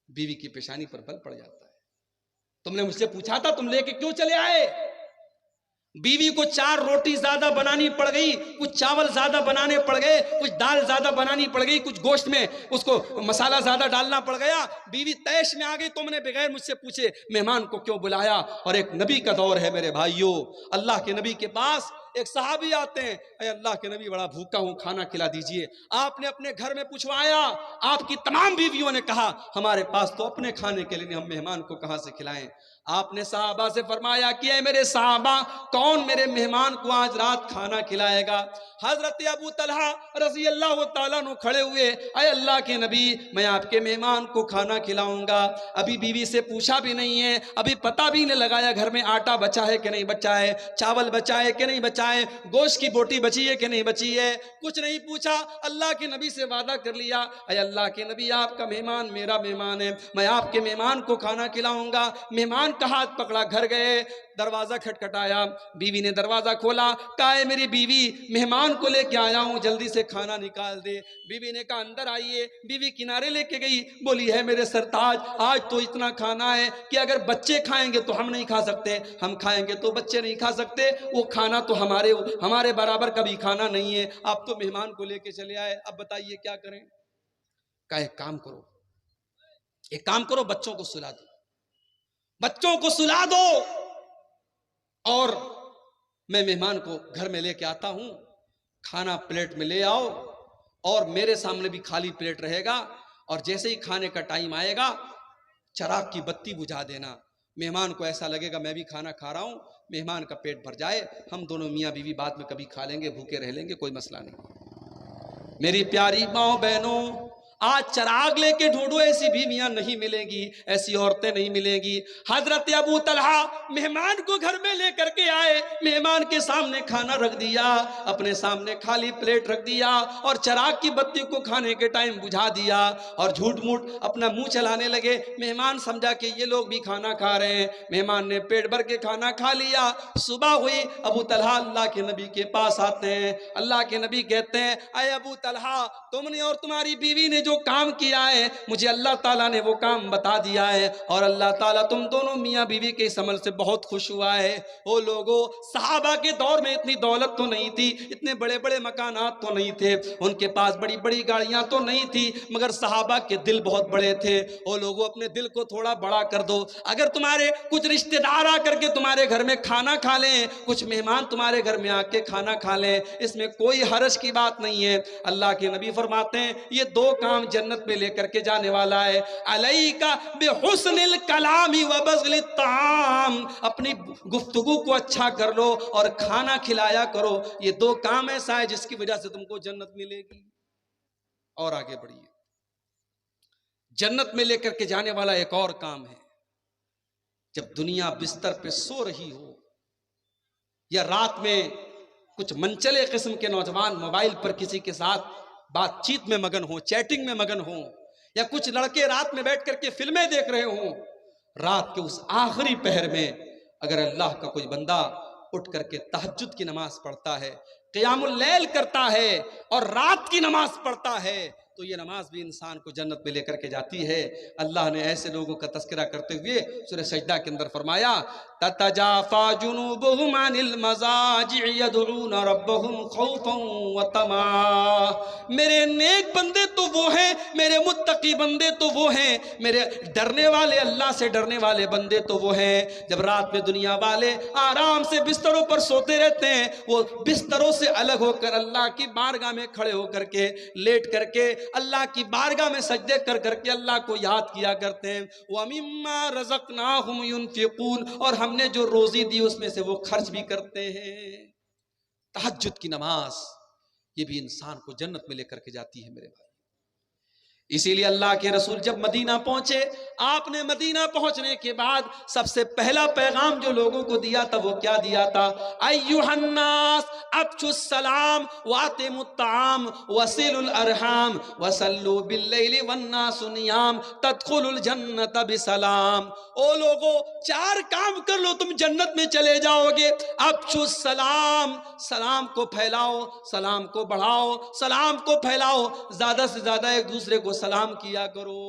بیوی کی پیشانی پر بل پڑ جاتا ہے۔ تم نے مجھ سے پوچھا تھا تم لے کے کیوں چلے آئے؟ بیوی کو 4 روٹی زیادہ بنانی پڑ گئی، کچھ چاول زیادہ بنانے پڑ گئے، کچھ دال زیادہ بنانی پڑ گئی، کچھ گوشت میں اس کو مسالہ زیادہ ڈالنا پڑ گیا، بیوی تیش میں آ گئی، تم نے بغیر مجھ سے پوچھے مہمان کو کیوں بلایا؟ اور ایک نبی کا دور ہے میرے بھائیوں، اللہ کے نبی کے پاس ایک صحابی آتے ہیں، اے اللہ کے نبی بڑا بھوکا ہوں، کھانا کھلا دیجئے۔ آپ نے اپنے گھر میں پوچھوایا، آپ کی تمام بیویوں نے کہا ہمارے پاس تو اپنے کھانے کے لیے ہم مہمان کو کہاں سے کھلائیں؟ آپ نے صحابہ سے فرمایا کہ اے میرے صحابہ کون میرے مہمان کو آج رات کھانا کھلائے گا؟ حضرت ابو طلحہ رضی اللہ تعالیٰ عنہ کھڑے ہوئے، اے اللہ کے نبی میں آپ کے مہمان کو کھانا کھلاؤں گا، ابھی بیوی سے پوچھا بھی نہیں ہے، ابھی پتہ بھی نہیں لگایا گھر میں آٹا بچا ہے کہ نہیں بچا ہے، چاول بچا ہے کہ نہیں بچا ہے، گوشت کی بوٹی بچی ہے کہ نہیں بچی ہے، کچھ نہیں پوچھا، اللہ کے نبی سے وعدہ کر لیا اے اللہ کے نبی آپ کا مہمان میرا مہمان ہے، میں آپ کے مہمان کو کھانا کھلاؤں گا۔ مہمان کا ہاتھ پکڑا، گھر گئے، دروازہ کھٹکھٹایا، بیوی نے دروازہ کھولا، کہا اے میری بیوی مہمان کو لے کے آیا ہوں، جلدی سے کھانا نکال دے۔ بیوی نے کہا اندر آئیے، بیوی کنارے لے کے گئی، بولی ہے میرے سرتاج آج تو اتنا کھانا ہے کہ اگر بچے کھائیں گے تو ہم نہیں کھا سکتے، ہم کھائیں گے تو بچے نہیں کھا سکتے، وہ کھانا تو ہمارے برابر کبھی کھانا نہیں ہے، آپ تو مہمان کو لے کے چلے آئے، اب بتائیے کیا کریں؟ کہا ایک کام کرو بچوں کو سلا دو، بچوں کو سلا دو اور میں مہمان کو گھر میں لے کے آتا ہوں، کھانا پلیٹ میں لے آؤ اور میرے سامنے بھی خالی پلیٹ رہے گا، اور جیسے ہی کھانے کا ٹائم آئے گا چراغ کی بتی بجھا دینا، مہمان کو ایسا لگے گا میں بھی کھانا کھا رہا ہوں، مہمان کا پیٹ بھر جائے، ہم دونوں میاں بیوی بعد میں کبھی کھا لیں گے، بھوکے رہ لیں گے، کوئی مسئلہ نہیں۔ میری پیاری ماؤں بہنوں، آج چراغ لے کے ڈھونڈو، ایسی بیویاں نہیں ملیں گی، ایسی عورتیں نہیں ملیں گی۔ حضرت ابو طلحہ مہمان کو گھر میں لے کر کے آئے، مہمان کے سامنے کھانا رکھ دیا، اپنے سامنے خالی پلیٹ رکھ دیا اور چراغ کی بتی کو کھانے کے ٹائم بجھا دیا، اور جھوٹ موٹ اپنا منہ چلانے لگے۔ مہمان سمجھا کہ یہ لوگ بھی کھانا کھا رہے ہیں، مہمان نے پیٹ بھر کے کھانا کھا لیا۔ صبح ہوئی، ابو طلحہ اللہ کے نبی کے پاس آتے ہیں، اللہ کے نبی کہتے ہیں اے ابو طلحہ تم نے اور تمہاری بیوی نے جو کام کیا ہے مجھے اللہ تعالیٰ نے وہ کام بتا دیا ہے، اور اللہ تعالیٰ تم دونوں میاں بیوی کے اس عمل سے بہت خوش ہوا ہے۔ وہ لوگوں، صحابہ کے دور میں اتنی دولت تو نہیں تھی، اتنے بڑے بڑے مکانات تو نہیں تھے، ان کے پاس بڑی بڑی گاڑیاں تو نہیں تھی، مگر صحابہ کے دل بہت بڑے تھے۔ وہ لوگوں، اپنے دل کو تھوڑا بڑا کر دو۔ اگر تمہارے کچھ رشتہ دار آ کر کے تمہارے گھر میں کھانا کھا لیں، کچھ مہمان تمہارے گھر میں آ کے کھانا کھا لیں، اس میں کوئی حرج کی بات نہیں ہے۔ اللہ کے نبی فرماتے ہیں یہ دو کام جنت میں لے کر کے جانے والا ہے۔ علیکا بحسن الکلام وبذل الطعام، اپنی گفتگو کو اچھا کر لو اور کھانا کھلایا کرو، یہ دو کام ایسا ہے جس کی وجہ سے تم کو جنت ملے گی۔ اور آگے بڑھیے، جنت میں لے کر کے جانے والا ایک اور کام ہے، جب دنیا بستر پہ سو رہی ہو یا رات میں کچھ منچلے قسم کے نوجوان موبائل پر کسی کے ساتھ بات چیت میں مگن ہوں، چیٹنگ میں مگن ہوں، یا کچھ لڑکے رات میں بیٹھ کر کے فلمیں دیکھ رہے ہوں، رات کے اس آخری پہر میں اگر اللہ کا کوئی بندہ اٹھ کر کے تہجد کی نماز پڑھتا ہے، قیام اللیل کرتا ہے اور رات کی نماز پڑھتا ہے، تو یہ نماز بھی انسان کو جنت میں لے کر کے جاتی ہے۔ اللہ نے ایسے لوگوں کا تذکرہ کرتے ہوئے سورہ سجدہ کے اندر فرمایا، تتجافا جنوبهم عن المضاجع يدعون ربهم خوفا وطمعا۔ میرے نیک بندے تو وہ ہیں، میرے متقی بندے تو وہ ہیں، میرے ڈرنے والے، اللہ سے ڈرنے والے بندے تو وہ ہیں، جب رات میں دنیا والے آرام سے بستروں پر سوتے رہتے ہیں، وہ بستروں سے الگ ہو کر اللہ کی بارگاہ میں کھڑے ہو کر کے، لیٹ کر کے اللہ کی بارگاہ میں سجدے کر کر کے اللہ کو یاد کیا کرتے ہیں۔ وَمِمَّا رَزَقْنَاهُمْ يُنْفِقُونَ، اور ہم نے جو روزی دی اس میں سے وہ خرچ بھی کرتے ہیں۔ تہجد کی نماز یہ بھی انسان کو جنت میں لے کر کے جاتی ہے میرے بھائی۔ اسی لیے اللہ کے رسول جب مدینہ پہنچے، آپ نے مدینہ پہنچنے کے بعد سب سے پہلا پیغام جو لوگوں کو دیا تھا وہ کیا دیا تھا؟ ایھا الناس افشوا السلام واتموا الطعام وصلوا الارحام وصلوا باللیل والناس نیام تدخلوا الجنة بسلام۔ او لوگو، چار کام کر لو تم جنت میں چلے جاؤ گے۔ افشوا السلام، سلام کو پھیلاؤ، سلام کو بڑھاؤ، سلام کو پھیلاؤ، زیادہ سے زیادہ ایک دوسرے کو سلام کیا کرو،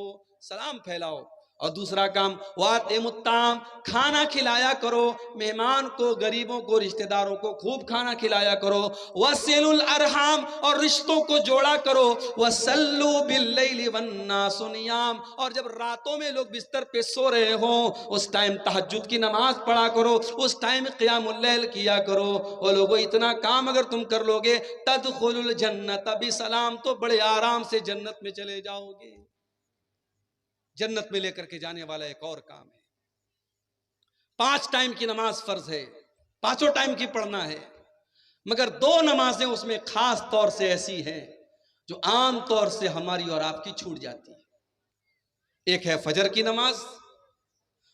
سلام پھیلاؤ۔ اور دوسرا کام وَاتِمُوا الطَّعَامَ، کھانا کھلایا کرو، مہمان کو، غریبوں کو، رشتہ داروں کو خوب کھانا کھلایا کرو۔ وَصِلُوا الْأَرْحَامَ، اور رشتوں کو جوڑا کرو۔ وَصَلُّوا بِاللَّيْلِ وَالنَّاسُ نِيَامٌ، اور جب راتوں میں لوگ بستر پہ سو رہے ہوں اس ٹائم تہجد کی نماز پڑھا کرو، اس ٹائم قیام اللیل کیا کرو۔ وہ لوگوں، اتنا کام اگر تم کر لو گے تدخلوا الجنۃ بسلام، تو بڑے آرام سے جنت میں چلے جاؤ گے۔ جنت میں لے کر کے جانے والا ایک اور کام ہے۔ 5 ٹائم کی نماز فرض ہے، 5 ٹائم کی پڑھنا ہے، مگر 2 نمازیں اس میں خاص طور سے ایسی ہیں جو عام طور سے ہماری اور آپ کی چھوٹ جاتی ہے۔ ایک ہے فجر کی نماز،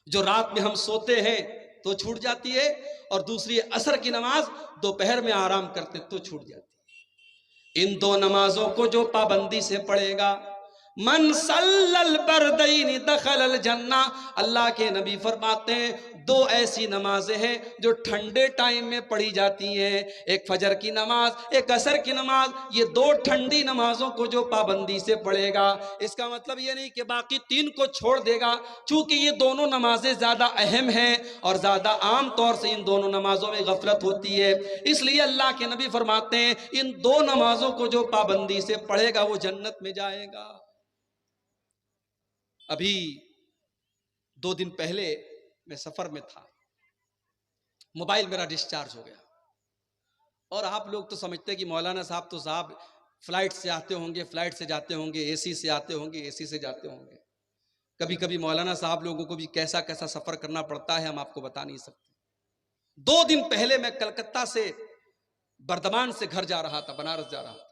جو رات میں ہم سوتے ہیں تو چھوٹ جاتی ہے، اور دوسری عصر کی نماز، دوپہر میں آرام کرتے تو چھوٹ جاتی ہے۔ ان 2 نمازوں کو جو پابندی سے پڑھے گا، من صلی البردین دخل الجنہ، اللہ کے نبی فرماتے ہیں 2 ایسی نمازیں ہیں جو ٹھنڈے ٹائم میں پڑھی جاتی ہیں، ایک فجر کی نماز، ایک عصر کی نماز۔ یہ 2 ٹھنڈی نمازوں کو جو پابندی سے پڑھے گا، اس کا مطلب یہ نہیں کہ باقی 3 کو چھوڑ دے گا، چونکہ یہ دونوں نمازیں زیادہ اہم ہیں اور زیادہ عام طور سے ان دونوں نمازوں میں غفلت ہوتی ہے، اس لیے اللہ کے نبی فرماتے ہیں ان 2 نمازوں کو جو پابندی سے پڑھے گا وہ جنت میں جائے گا۔ ابھی 2 دن پہلے میں سفر میں تھا، موبائل میرا ڈسچارج ہو گیا، اور آپ لوگ تو سمجھتے ہیں کہ مولانا صاحب تو صاحب فلائٹ سے آتے ہوں گے، فلائٹ سے جاتے ہوں گے، اے سی سے آتے ہوں گے، اے سی سے جاتے ہوں گے۔ کبھی کبھی مولانا صاحب لوگوں کو بھی کیسا کیسا سفر کرنا پڑتا ہے ہم آپ کو بتا نہیں سکتے۔ 2 دن پہلے میں کلکتہ سے بردمان سے گھر جا رہا تھا، بنارس جا رہا تھا،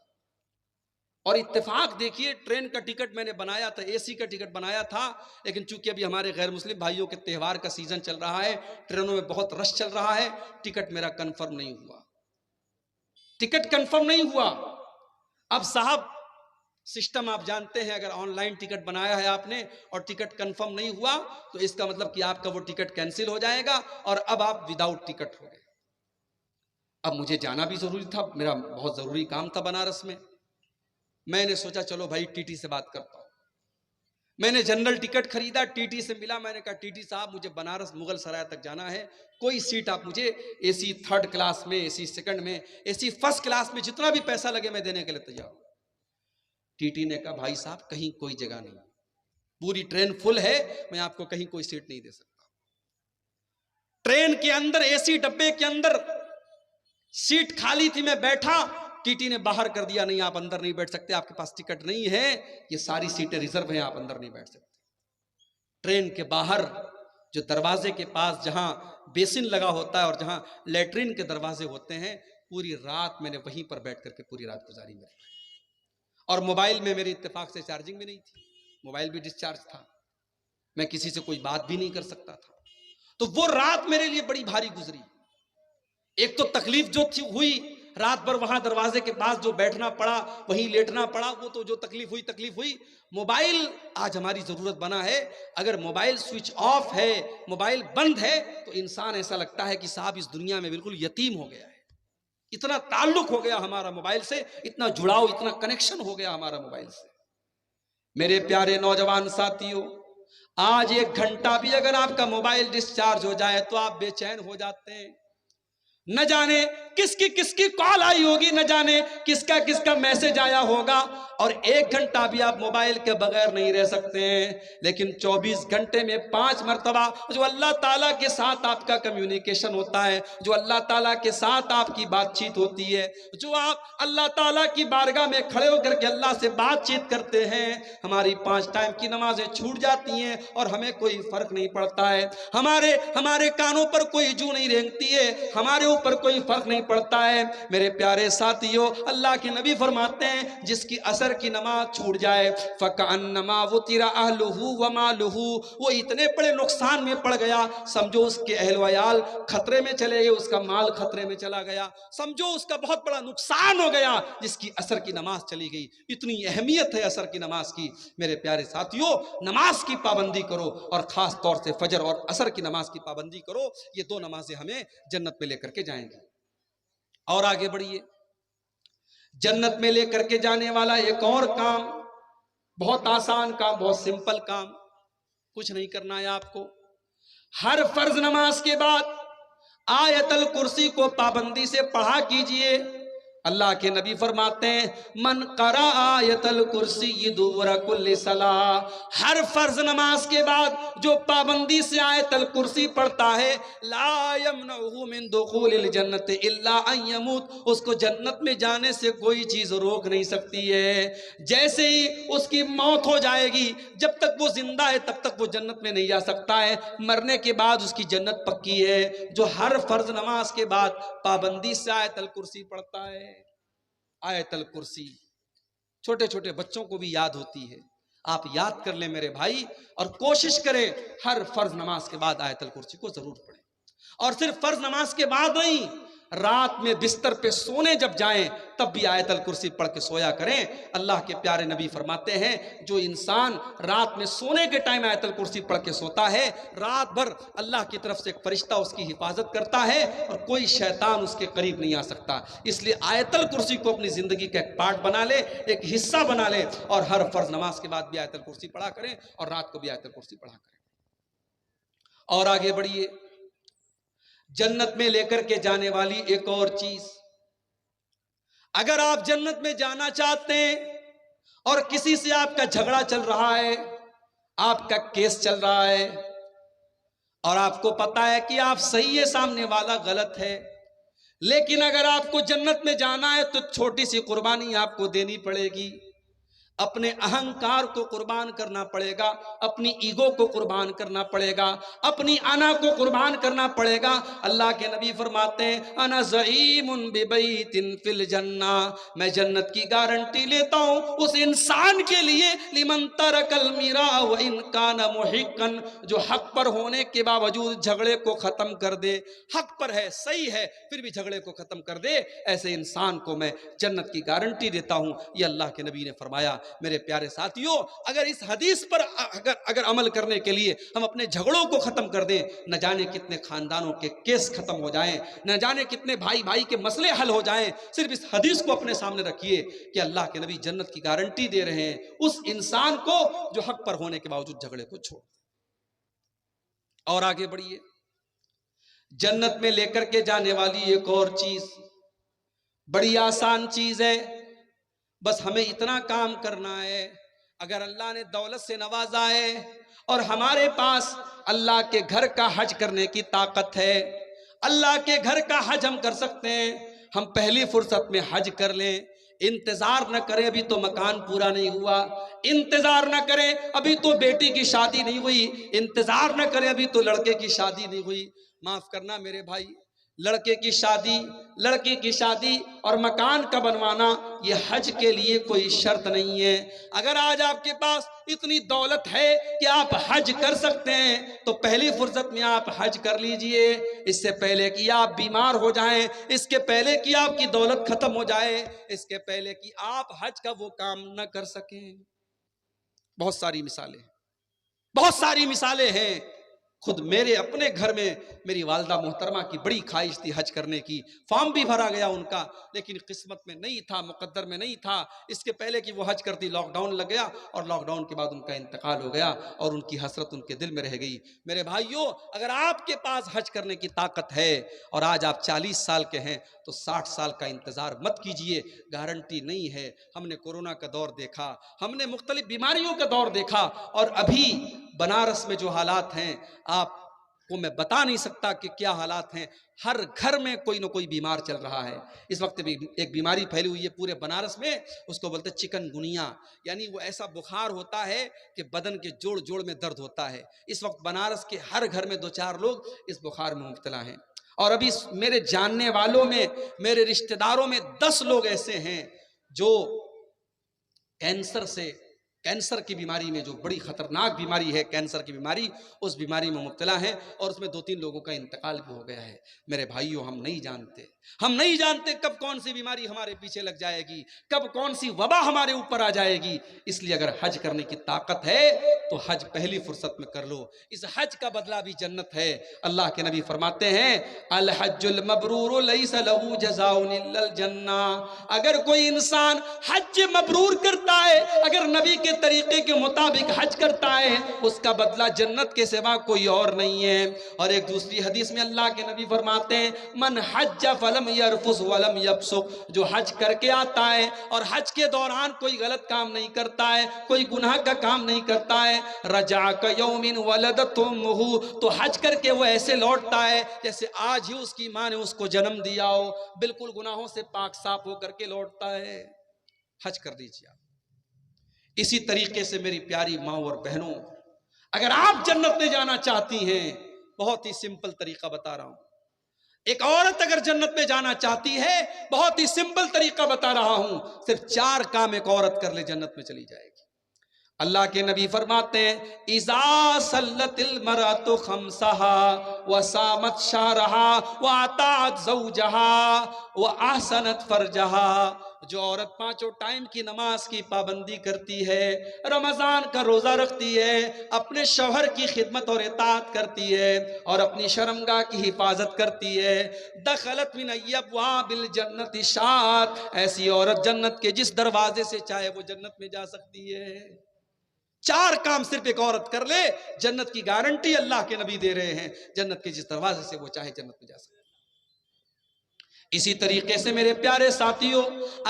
اور اتفاق دیکھیے ٹرین کا ٹکٹ میں نے بنایا تھا، اے سی کا ٹکٹ بنایا تھا، لیکن چونکہ ابھی ہمارے غیر مسلم بھائیوں کے تہوار کا سیزن چل رہا ہے، ٹرینوں میں بہت رش چل رہا ہے، ٹکٹ میرا کنفرم نہیں ہوا، ٹکٹ کنفرم نہیں ہوا۔ اب صاحب سسٹم آپ جانتے ہیں، اگر آن لائن ٹکٹ بنایا ہے آپ نے اور ٹکٹ کنفرم نہیں ہوا تو اس کا مطلب کہ آپ کا وہ ٹکٹ کینسل ہو جائے گا اور اب آپ وداؤٹ ٹکٹ ہو گئے۔ اب مجھے جانا بھی ضروری تھا، میرا بہت ضروری کام تھا بنارس میں۔ میں نے سوچا چلو بھائی ٹی ٹی سے بات کرتا ہوں. میں نے جنرل ٹکٹ خریدا, ٹی ٹی سے ملا, میں نے کہا ٹی ٹی صاحب مجھے بنارس مغل سرائے تک جانا ہے, کوئی سیٹ آپ مجھے اے سی 3rd کلاس میں, اے سی 2nd میں, اے سی 1st کلاس میں, جتنا بھی پیسہ لگے میں دینے کے لیے تیار ہوں. ٹی ٹی نے کہا بھائی صاحب کہیں کوئی جگہ نہیں, پوری ٹرین فل ہے, میں آپ کو کہیں کوئی سیٹ نہیں دے سکتا. ٹرین کے اندر اے سی ڈبے کے اندر سیٹ خالی تھی, میں بیٹھا, ٹی ٹی نے باہر کر دیا, نہیں آپ اندر نہیں بیٹھ سکتے, آپ کے پاس ٹکٹ نہیں ہے, یہ ساری سیٹیں ریزرو ہیں, آپ اندر نہیں بیٹھ سکتے. ٹرین کے باہر جو دروازے کے پاس جہاں بیسن لگا ہوتا ہے اور جہاں لیٹرین کے دروازے ہوتے ہیں, پوری رات میں نے وہیں پر بیٹھ کر کے پوری رات گزاری میرے بھائی. اور موبائل میں میرے اتفاق سے چارجنگ بھی نہیں تھی, موبائل بھی ڈسچارج تھا, میں کسی سے کوئی بات بھی نہیں کر سکتا تھا. تو وہ رات میرے لیے بڑی بھاری گزری. ایک تو تکلیف جو تھی ہوئی, رات بھر وہاں دروازے کے پاس جو بیٹھنا پڑا, وہیں لیٹنا پڑا, وہ تو جو تکلیف ہوئی. موبائل آج ہماری ضرورت بنا ہے. اگر موبائل سوئچ آف ہے, موبائل بند ہے, تو انسان ایسا لگتا ہے کہ صاحب اس دنیا میں بالکل یتیم ہو گیا ہے. اتنا تعلق ہو گیا ہمارا موبائل سے, اتنا جڑاؤ, اتنا کنیکشن ہو گیا ہمارا موبائل سے. میرے پیارے نوجوان ساتھیوں, آج 1 گھنٹہ بھی اگر آپ کا موبائل ڈسچارج ہو جائے تو آپ بے چین ہو جاتے ہیں. نہ جانے کس کی کال آئی ہوگی, نہ جانے کس کا میسج آیا ہوگا, اور 1 گھنٹہ بھی آپ موبائل کے بغیر نہیں رہ سکتے ہیں. لیکن 24 گھنٹے میں 5 مرتبہ جو اللہ تعالیٰ کے ساتھ آپ کا کمیونیکیشن ہوتا ہے, جو اللہ تعالیٰ کے ساتھ آپ کی بات چیت ہوتی ہے, جو آپ اللہ تعالیٰ کی بارگاہ میں کھڑے ہو کر کے اللہ سے بات چیت کرتے ہیں, ہماری 5 ٹائم کی نمازیں چھوٹ جاتی ہیں اور ہمیں کوئی فرق نہیں پڑتا ہے. ہمارے کانوں پر کوئی جو نہیں رینگتی ہے, ہمارے اوپر کوئی فرق نہیں پڑتا ہے. میرے پیارے ساتھیوں, اللہ کے نبی فرماتے ہیں جس کی عصر کی نماز چھوٹ جائے فَكَأَنَّمَا وُتِرَ أَهْلُهُ وَمَالُهُ, وہ اتنے بڑے نقصان میں پڑ گیا, سمجھو اس کے اہل و عیال خطرے میں چلے گئے, اس کا مال خطرے میں چلا گیا, سمجھو اس کا بہت بڑا نقصان ہو گیا جس کی عصر کی نماز چلی گئی. اتنی اہمیت ہے عصر کی نماز کی. میرے پیارے ساتھیوں, نماز کی پابندی کرو, اور خاص طور سے فجر اور عصر کی نماز کی پابندی کرو. یہ 2 نمازیں ہمیں جنت میں لے کر کے جائیں گی. اور آگے بڑھیے, جنت میں لے کر کے جانے والا ایک اور کام, بہت آسان کام, بہت سمپل کام, کچھ نہیں کرنا ہے آپ کو. ہر فرض نماز کے بعد آیت الکرسی کو پابندی سے پڑھا کیجئے. اللہ کے نبی فرماتے ہیں من قرأ آیت الکرسی دبر کل صلاۃ, ہر فرض نماز کے بعد جو پابندی سے آیت الکرسی پڑھتا ہے, لا یمنعہ من دخول الجنت الا ان یموت, اس کو جنت میں جانے سے کوئی چیز روک نہیں سکتی ہے. جیسے ہی اس کی موت ہو جائے گی, جب تک وہ زندہ ہے تب تک وہ جنت میں نہیں جا سکتا ہے, مرنے کے بعد اس کی جنت پکی ہے. جو ہر فرض نماز کے بعد پابندی سے آیت الکرسی پڑھتا ہے, آیت الکرسی چھوٹے چھوٹے بچوں کو بھی یاد ہوتی ہے, آپ یاد کر لیں میرے بھائی, اور کوشش کریں ہر فرض نماز کے بعد آیت الکرسی کو ضرور پڑھیں. اور صرف فرض نماز کے بعد نہیں, رات میں بستر پہ سونے جب جائیں تب بھی آیت الکرسی پڑھ کے سویا کریں. اللہ کے پیارے نبی فرماتے ہیں جو انسان رات میں سونے کے ٹائم آیت الکرسی پڑھ کے سوتا ہے, رات بھر اللہ کی طرف سے ایک فرشتہ اس کی حفاظت کرتا ہے اور کوئی شیطان اس کے قریب نہیں آ سکتا. اس لیے آیت الکرسی کو اپنی زندگی کا ایک پارٹ بنا لے, ایک حصہ بنا لے, اور ہر فرض نماز کے بعد بھی آیت الکرسی پڑھا کریں, اور رات کو بھی آیت الکرسی پڑھا کریں. اور آگے بڑھیے, جنت میں لے کر کے جانے والی ایک اور چیز, اگر آپ جنت میں جانا چاہتے ہیں اور کسی سے آپ کا جھگڑا چل رہا ہے, آپ کا کیس چل رہا ہے, اور آپ کو پتا ہے کہ آپ صحیح ہے, سامنے والا غلط ہے, لیکن اگر آپ کو جنت میں جانا ہے تو چھوٹی سی قربانی آپ کو دینی پڑے گی. اپنے اہنکار کو قربان کرنا پڑے گا, اپنی ایگو کو قربان کرنا پڑے گا, اپنی انا کو قربان کرنا پڑے گا. اللہ کے نبی فرماتے ہیں انا زعیم ببیت فی الجنہ, میں جنت کی گارنٹی لیتا ہوں اس انسان کے لیے لمن ترک المیراء وان کان محقا, جو حق پر ہونے کے باوجود جھگڑے کو ختم کر دے, حق پر ہے, صحیح ہے, پھر بھی جھگڑے کو ختم کر دے, ایسے انسان کو میں جنت کی گارنٹی دیتا ہوں. یہ اللہ کے نبی نے فرمایا. میرے پیارے ساتھیوں، اگر اس حدیث پر اگر عمل کرنے کے لیے ہم اپنے جھگڑوں کو ختم کر دیں، نہ جانے کتنے خاندانوں کے کیس ختم ہو جائیں، نہ جانے کتنے بھائی بھائی کے مسئلے حل ہو جائیں۔ صرف اس حدیث کو اپنے سامنے رکھیے کہ اللہ کے نبی جنت کی گارنٹی دے رہے ہیں اس انسان کو جو حق پر ہونے کے باوجود جھگڑے کو چھوڑ۔ اور آگے بڑھیے، جنت میں لے کر کے جانے والی ایک اور چیز بڑی آسان چیز ہے، بس ہمیں اتنا کام کرنا ہے۔ اگر اللہ نے دولت سے نوازا ہے اور ہمارے پاس اللہ کے گھر کا حج کرنے کی طاقت ہے، اللہ کے گھر کا حج ہم کر سکتے ہیں، ہم پہلی فرصت میں حج کر لیں۔ انتظار نہ کریں ابھی تو مکان پورا نہیں ہوا، انتظار نہ کریں ابھی تو بیٹی کی شادی نہیں ہوئی، انتظار نہ کریں ابھی تو لڑکے کی شادی نہیں ہوئی۔ معاف کرنا میرے بھائی، لڑکے کی شادی، لڑکی کی شادی اور مکان کا بنوانا یہ حج کے لیے کوئی شرط نہیں ہے۔ اگر آج آپ کے پاس اتنی دولت ہے کہ آپ حج کر سکتے ہیں تو پہلی فرصت میں آپ حج کر لیجئے، اس سے پہلے کہ آپ بیمار ہو جائیں، اس کے پہلے کہ آپ کی دولت ختم ہو جائے، اس کے پہلے کہ آپ حج کا وہ کام نہ کر سکیں۔ بہت ساری مثالیں، بہت ساری مثالیں ہیں۔ خود میرے اپنے گھر میں میری والدہ محترمہ کی بڑی خواہش تھی حج کرنے کی، فارم بھی بھرا گیا ان کا، لیکن قسمت میں نہیں تھا، مقدر میں نہیں تھا۔ اس کے پہلے کہ وہ حج کرتی لاک ڈاؤن لگ گیا، اور لاک ڈاؤن کے بعد ان کا انتقال ہو گیا اور ان کی حسرت ان کے دل میں رہ گئی۔ میرے بھائیوں، اگر آپ کے پاس حج کرنے کی طاقت ہے اور آج آپ 40 سال کے ہیں تو 60 سال کا انتظار مت کیجئے، گارنٹی نہیں ہے۔ ہم نے کورونا کا دور دیکھا، ہم نے مختلف بیماریوں کا دور دیکھا، اور ابھی بنارس میں جو حالات ہیں آپ کو میں بتا نہیں سکتا کہ کیا حالات ہیں۔ ہر گھر میں کوئی نہ کوئی بیمار چل رہا ہے۔ اس وقت بھی ایک بیماری پھیلی ہوئی ہے پورے بنارس میں، اس کو بولتے چکن گنیا، یعنی وہ ایسا بخار ہوتا ہے کہ بدن کے جوڑ جوڑ میں درد ہوتا ہے۔ اس وقت بنارس کے ہر گھر میں 2-4 لوگ اس بخار میں مبتلا ہیں، اور ابھی میرے جاننے والوں میں، میرے رشتہ داروں میں 10 لوگ ایسے ہیں جو کینسر کی بیماری میں، جو بڑی خطرناک بیماری ہے کینسر کی بیماری، اس بیماری میں مبتلا ہے، اور اس میں 2-3 لوگوں کا انتقال بھی ہو گیا ہے۔ میرے بھائیوں، ہم نہیں جانتے کب کون سی بیماری ہمارے پیچھے لگ جائے گی، کب کون سی وبا ہمارے اوپر آ جائے گی۔ اس لیے اگر حج کرنے کی طاقت ہے تو حج پہلی فرصت میں کر لو، اس حج کا بدلہ بھی جنت ہے۔ اللہ کے نبی فرماتے ہیں الحج المبرور لیس له جزاء الا الجنہ۔ اگر کوئی انسان حج مبرور کرتا ہے، اگر نبی کے طریقے کے مطابق حج کرتا ہے، اس کا بدلہ جنت کے سوا کوئی اور نہیں ہے۔ اور ایک دوسری حدیث میں اللہ کے نبی فرماتے ہیں من حج فلم یرفث ولم یفسق، جو حج کر کے آتا ہے اور حج کے دوران کوئی غلط کام نہیں کرتا ہے، کوئی گناہ کا کام نہیں کرتا ہے، رجع کیوم ولدت امہ، تو حج کر کے وہ ایسے لوٹتا ہے جیسے آج ہی اس کی ماں نے اس کو جنم دیا ہو، بالکل گناہوں سے پاک صاف ہو کر کے لوٹتا ہے۔ حج کر دیجیے آپ۔ اسی طریقے سے میری پیاری ماں اور بہنوں، اگر آپ جنت میں جانا چاہتی ہیں، بہت ہی سمپل طریقہ بتا رہا ہوں۔ ایک عورت اگر جنت میں جانا چاہتی ہے، بہت ہی سمپل طریقہ بتا رہا ہوں، صرف 4 کام ایک عورت کر لے جنت میں چلی جائے گی۔ اللہ کے نبی فرماتے ہیں اذا صلت المرأۃ خمسها وصامت شهرها واطاعت زوجها واحسنت فرجها، جو عورت 5 ٹائم کی نماز کی پابندی کرتی ہے، رمضان کا روزہ رکھتی ہے، اپنے شوہر کی خدمت اور اطاعت کرتی ہے، اور اپنی شرمگاہ کی حفاظت کرتی ہے، دخلت من ابواب الجنت شاءت، ایسی عورت جنت کے جس دروازے سے چاہے وہ جنت میں جا سکتی ہے۔ 4 کام صرف ایک عورت کر لے، جنت کی گارنٹی اللہ کے نبی دے رہے ہیں، جنت کے جس دروازے سے وہ چاہے جنت میں جا سکتے۔ اسی طریقے سے میرے پیارے ساتھیوں،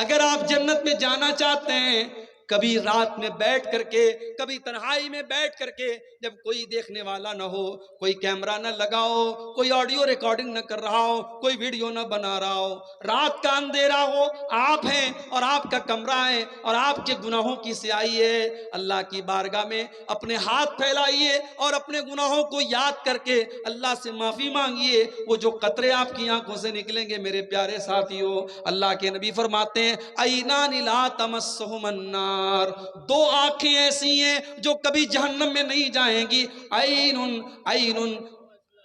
اگر آپ جنت میں جانا چاہتے ہیں، کبھی رات میں بیٹھ کر کے، کبھی تنہائی میں بیٹھ کر کے، جب کوئی دیکھنے والا نہ ہو، کوئی کیمرہ نہ لگاؤ، کوئی آڈیو ریکارڈنگ نہ کر رہا ہو، کوئی ویڈیو نہ بنا رہا ہو، رات کا اندھیرا ہو، آپ ہیں اور آپ کا کمرہ ہے اور آپ کے گناہوں کی سیاہی ہے، اللہ کی بارگاہ میں اپنے ہاتھ پھیلائیے اور اپنے گناہوں کو یاد کر کے اللہ سے معافی مانگیے۔ وہ جو قطرے آپ کی آنکھوں سے نکلیں گے میرے پیارے ساتھیوں، اللہ کے نبی فرماتے ہیں عینان لا تمسہم النار، 2 آنکھیں ایسی ہیں جو کبھی جہنم میں نہیں جائیں گی،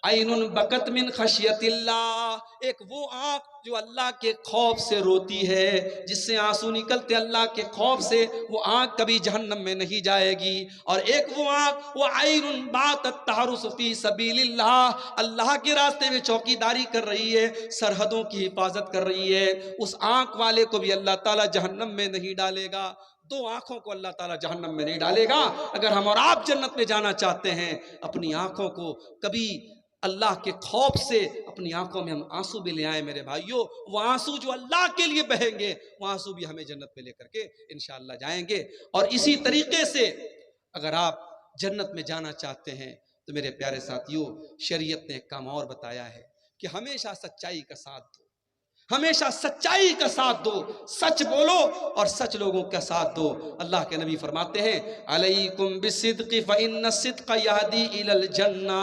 عین بکت من خشیت اللہ، ایک وہ آنکھ جو اللہ کے خوف سے روتی ہے، جس سے آنسو نکلتے اللہ کے خوف سے، وہ آنکھ کبھی جہنم میں نہیں جائے گی۔ اور ایک وہ آنکھ، وہ عین باتت تحرس فی سبیل اللہ، اللہ کے راستے میں چوکیداری کر رہی ہے، سرحدوں کی حفاظت کر رہی ہے، اس آنکھ والے کو بھی اللہ تعالیٰ جہنم میں نہیں ڈالے گا۔ دو آنکھوں کو اللہ تعالیٰ جہنم میں نہیں ڈالے گا۔ اگر ہم اور آپ جنت میں جانا چاہتے ہیں، اپنی آنکھوں کو کبھی اللہ کے خوف سے اپنی آنکھوں میں ہم آنسو بھی لے آئیں میرے بھائیوں، وہ آنسو جو اللہ کے لیے بہیں گے، وہ آنسو بھی ہمیں جنت میں لے کر کے انشاءاللہ جائیں گے۔ اور اسی طریقے سے اگر آپ جنت میں جانا چاہتے ہیں تو میرے پیارے ساتھیوں، شریعت نے ایک کام اور بتایا ہے کہ ہمیشہ سچائی کا ساتھ دو، ہمیشہ سچائی کا ساتھ دو، سچ بولو اور سچ لوگوں کا ساتھ دو۔ اللہ کے نبی فرماتے ہیں علیکم بالصدق فإن الصدق یہدی الی الجنہ،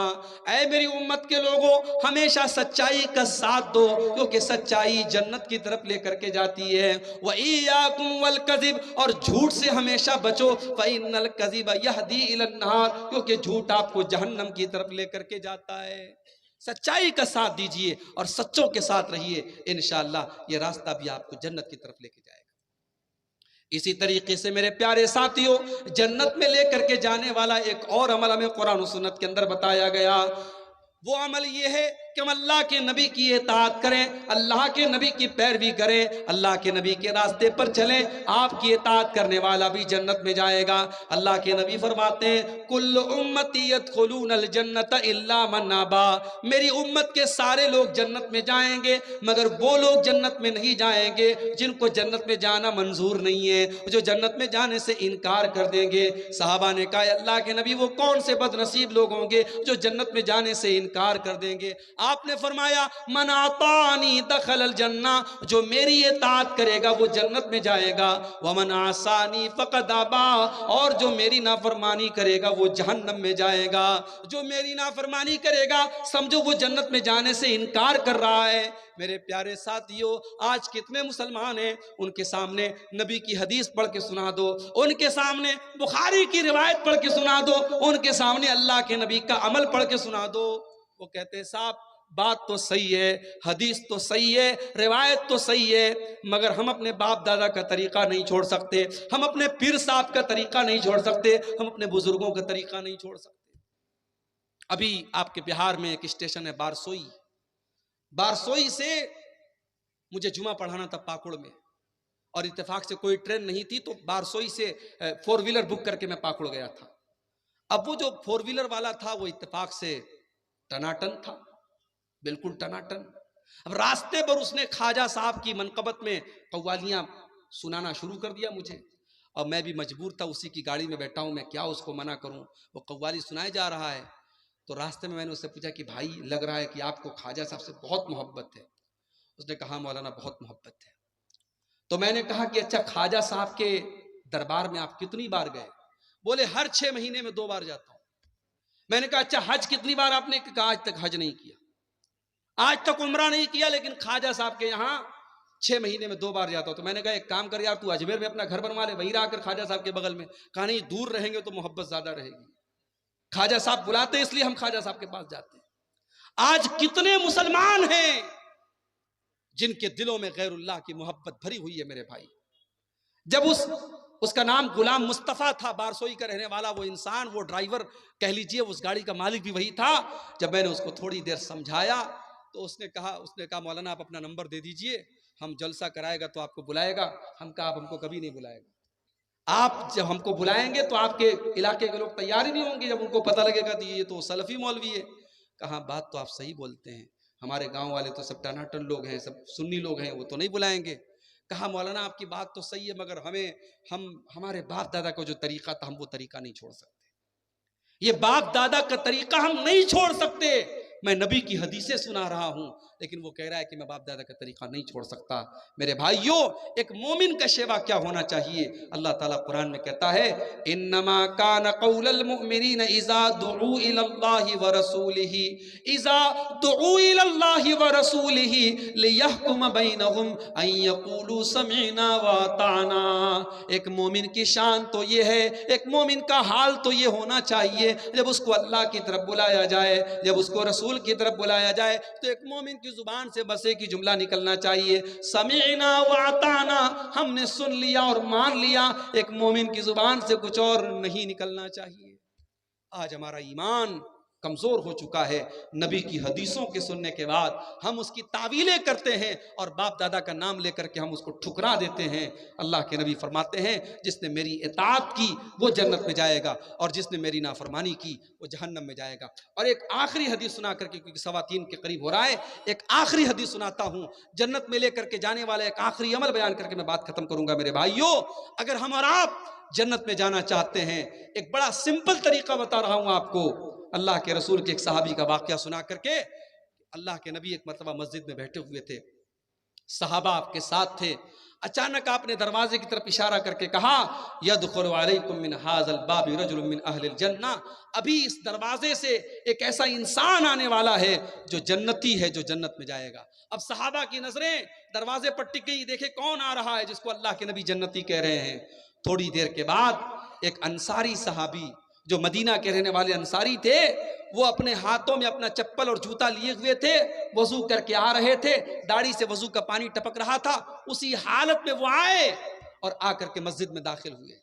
اے میری امت کے لوگوں ہمیشہ سچائی کا ساتھ دو، کیونکہ سچائی جنت کی طرف لے کر کے جاتی ہے۔ وإیاکم والکذب، اور جھوٹ سے ہمیشہ بچو، فإن الکذب یہدی الی النار، کیونکہ جھوٹ آپ کو جہنم کی طرف لے کر کے جاتا ہے۔ سچائی کا ساتھ دیجئے اور سچوں کے ساتھ رہیے، انشاءاللہ یہ راستہ بھی آپ کو جنت کی طرف لے کے جائے گا۔ اسی طریقے سے میرے پیارے ساتھیوں، جنت میں لے کر کے جانے والا ایک اور عمل ہمیں قرآن و سنت کے اندر بتایا گیا۔ وہ عمل یہ ہے کہ ہم اللہ کے نبی کی اطاعت کریں، اللہ کے نبی کی پیروی کریں، اللہ کے نبی کے راستے پر چلیں۔ آپ کی اطاعت کرنے والا بھی جنت میں جائے گا۔ اللہ کے نبی فرماتے ہیں کل امتی یدخلون الجنت الا من ابا، میری امت کے سارے لوگ جنت میں جائیں گے مگر وہ لوگ جنت میں نہیں جائیں گے جن کو جنت میں جانا منظور نہیں ہے، جو جنت میں جانے سے انکار کر دیں گے۔ صحابہ نے کہا اللہ کے نبی وہ کون سے بد نصیب لوگ ہوں گے جو جنت میں جانے سے انکار کر دیں گے؟ آپ نے فرمایا من اطاعنی دخل الجنہ، جو میری اطاعت کرے گا وہ جنت میں جائے گا، ومن عصانی فقد ابا، اور جو میری نافرمانی کرے گا وہ جہنم میں جائے گا۔ جو میری نافرمانی کرے گا سمجھو وہ جنت میں جانے سے انکار کر رہا ہے۔ میرے پیارے ساتھیوں، آج کتنے مسلمان ہیں، ان کے سامنے نبی کی حدیث پڑھ کے سنا دو، ان کے سامنے بخاری کی روایت پڑھ کے سنا دو، ان کے سامنے اللہ کے نبی کا عمل پڑھ کے سنا دو، وہ کہتے ہیں صاحب بات تو صحیح ہے، حدیث تو صحیح ہے، روایت تو صحیح ہے، مگر ہم اپنے باپ دادا کا طریقہ نہیں چھوڑ سکتے، ہم اپنے پیر صاحب کا طریقہ نہیں چھوڑ سکتے، ہم اپنے بزرگوں کا طریقہ نہیں چھوڑ سکتے۔ ابھی آپ کے بہار میں ایک اسٹیشن ہے بارسوئی، بارسوئی سے مجھے جمعہ پڑھانا تھا پاکڑ میں، اور اتفاق سے کوئی ٹرین نہیں تھی تو بارسوئی سے 4 ویلر بک کر کے میں پاکڑ گیا تھا۔ اب وہ جو 4 ویلر والا تھا وہ اتفاق سے ٹناٹن تھا، بالکل ٹناٹن۔ اب راستے پر اس نے خواجہ صاحب کی منقبت میں قوالیاں سنانا شروع کر دیا مجھے، اور میں بھی مجبور تھا، اسی کی گاڑی میں بیٹھا ہوں، میں کیا اس کو منع کروں، وہ قوالی سنائے جا رہا ہے۔ تو راستے میں نے اس سے پوچھا کہ بھائی لگ رہا ہے کہ آپ کو خواجہ صاحب سے بہت محبت ہے۔ اس نے کہا مولانا بہت محبت ہے۔ تو میں نے کہا کہ اچھا خواجہ صاحب کے دربار میں آپ کتنی بار گئے؟ بولے ہر 6 مہینے میں 2 بار جاتا ہوں۔ میں نے کہا اچھا حج کتنی بار آپ نے؟ کہا آج تک حج نہیں کیا، آج تک عمرہ نہیں کیا، لیکن خواجہ صاحب کے یہاں 6 مہینے میں 2 بار جاتا ہوں۔ تو میں نے کہا ایک کام کر یار، تو اجمیر میں اپنا گھر بنوا لے، وہیں رہ کر خواجہ صاحب کے بغل میں۔ کہا نہیں، دور رہیں گے تو محبت زیادہ رہے گی، خواجہ صاحب بلاتے اس لیے ہم خواجہ صاحب کے پاس جاتے ہیں۔ آج کتنے مسلمان ہیں جن کے دلوں میں غیر اللہ کی محبت بھری ہوئی ہے میرے بھائی۔ جب اس کا نام غلام مصطفیٰ تھا، بارسوئی کا رہنے والا وہ انسان، وہ ڈرائیور کہہ لیجئے، اس گاڑی کا مالک بھی وہی تھا۔ جب میں نے اس کو تھوڑی دیر سمجھایا تو اس نے کہا مولانا آپ اپنا نمبر دے دیجئے، ہم جلسہ کرائے گا تو آپ کو بلائے گا۔ ہم کہا آپ ہم کو کبھی نہیں بلائے گا، آپ جب ہم کو بلائیں گے تو آپ کے علاقے کے لوگ تیار ہی نہیں ہوں گے، جب ان کو پتہ لگے گا کہ یہ تو سلفی مولوی ہے۔ کہا بات تو آپ صحیح بولتے ہیں، ہمارے گاؤں والے تو سب ٹناٹن لوگ ہیں، سب سنی لوگ ہیں، وہ تو نہیں بلائیں گے۔ کہا مولانا آپ کی بات تو صحیح ہے، مگر ہمارے باپ دادا کا جو طریقہ تھا ہم وہ طریقہ نہیں چھوڑ سکتے، یہ باپ دادا کا طریقہ ہم نہیں چھوڑ سکتے۔ میں نبی کی حدیثیں سنا رہا ہوں لیکن وہ کہہ رہا ہے کہ میں باپ دادا کا طریقہ نہیں چھوڑ سکتا۔ میرے بھائیوں، ایک مومن کا شیوا کیا ہونا چاہیے؟ اللہ تعالیٰ قرآن میں کہتا ہے انما کان قول المؤمنین اذا دعوا الی اللہ ورسولہ، اذا دعوا الی اللہ ورسولہ لیحکم بینہم ان یقولوا سمعنا واطعنا۔ ایک مومن کی شان تو یہ ہے، ایک مومن کا حال تو یہ ہونا چاہیے، جب اس کو اللہ کی طرف بلایا جائے، جب اس کو رسول رسول کی طرف بلایا جائے تو ایک مومن کی زبان سے بس ایک ہی جملہ نکلنا چاہیے، سمعنا واطعنا، ہم نے سن لیا اور مان لیا۔ ایک مومن کی زبان سے کچھ اور نہیں نکلنا چاہیے۔ آج ہمارا ایمان کمزور ہو چکا ہے، نبی کی حدیثوں کے سننے کے بعد ہم اس کی تعویلیں کرتے ہیں اور باپ دادا کا نام لے کر کے ہم اس کو ٹھکرا دیتے ہیں۔ اللہ کے نبی فرماتے ہیں جس نے میری اطاعت کی وہ جنت میں جائے گا اور جس نے میری نافرمانی کی وہ جہنم میں جائے گا۔ اور ایک آخری حدیث سنا کر کے، کیونکہ 3:15 کے قریب ہو رہا ہے، ایک آخری حدیث سناتا ہوں، جنت میں لے کر کے جانے والا ایک آخری عمل بیان کر کے میں بات ختم کروں گا۔ میرے بھائیوں، اگر ہم اور آپ جنت میں جانا چاہتے ہیں، ایک بڑا سمپل طریقہ بتا رہا ہوں آپ کو۔ اللہ کے رسول کے ایک صحابی کا واقعہ سنا کر کے، اللہ کے نبی ایک مرتبہ مسجد میں بیٹھے ہوئے تھے، صحابہ آپ کے ساتھ تھے، اچانک آپ نے دروازے کی طرف اشارہ کر کے کہا یدخل علیکم من ھذا الباب رجل من اہل الجنہ، ابھی اس دروازے سے ایک ایسا انسان آنے والا ہے جو جنتی ہے، جو جنت میں جائے گا۔ اب صحابہ کی نظریں دروازے پر ٹک گئی، دیکھے کون آ رہا ہے جس کو اللہ کے نبی جنتی کہہ رہے ہیں۔ تھوڑی دیر کے بعد ایک انصاری صحابی جو مدینہ کے رہنے والے انصاری تھے، وہ اپنے ہاتھوں میں اپنا چپل اور جوتا لیے ہوئے تھے، وضو کر کے آ رہے تھے، داڑھی سے وضو کا پانی ٹپک رہا تھا، اسی حالت میں وہ آئے اور آ کر کے مسجد میں داخل ہوئے۔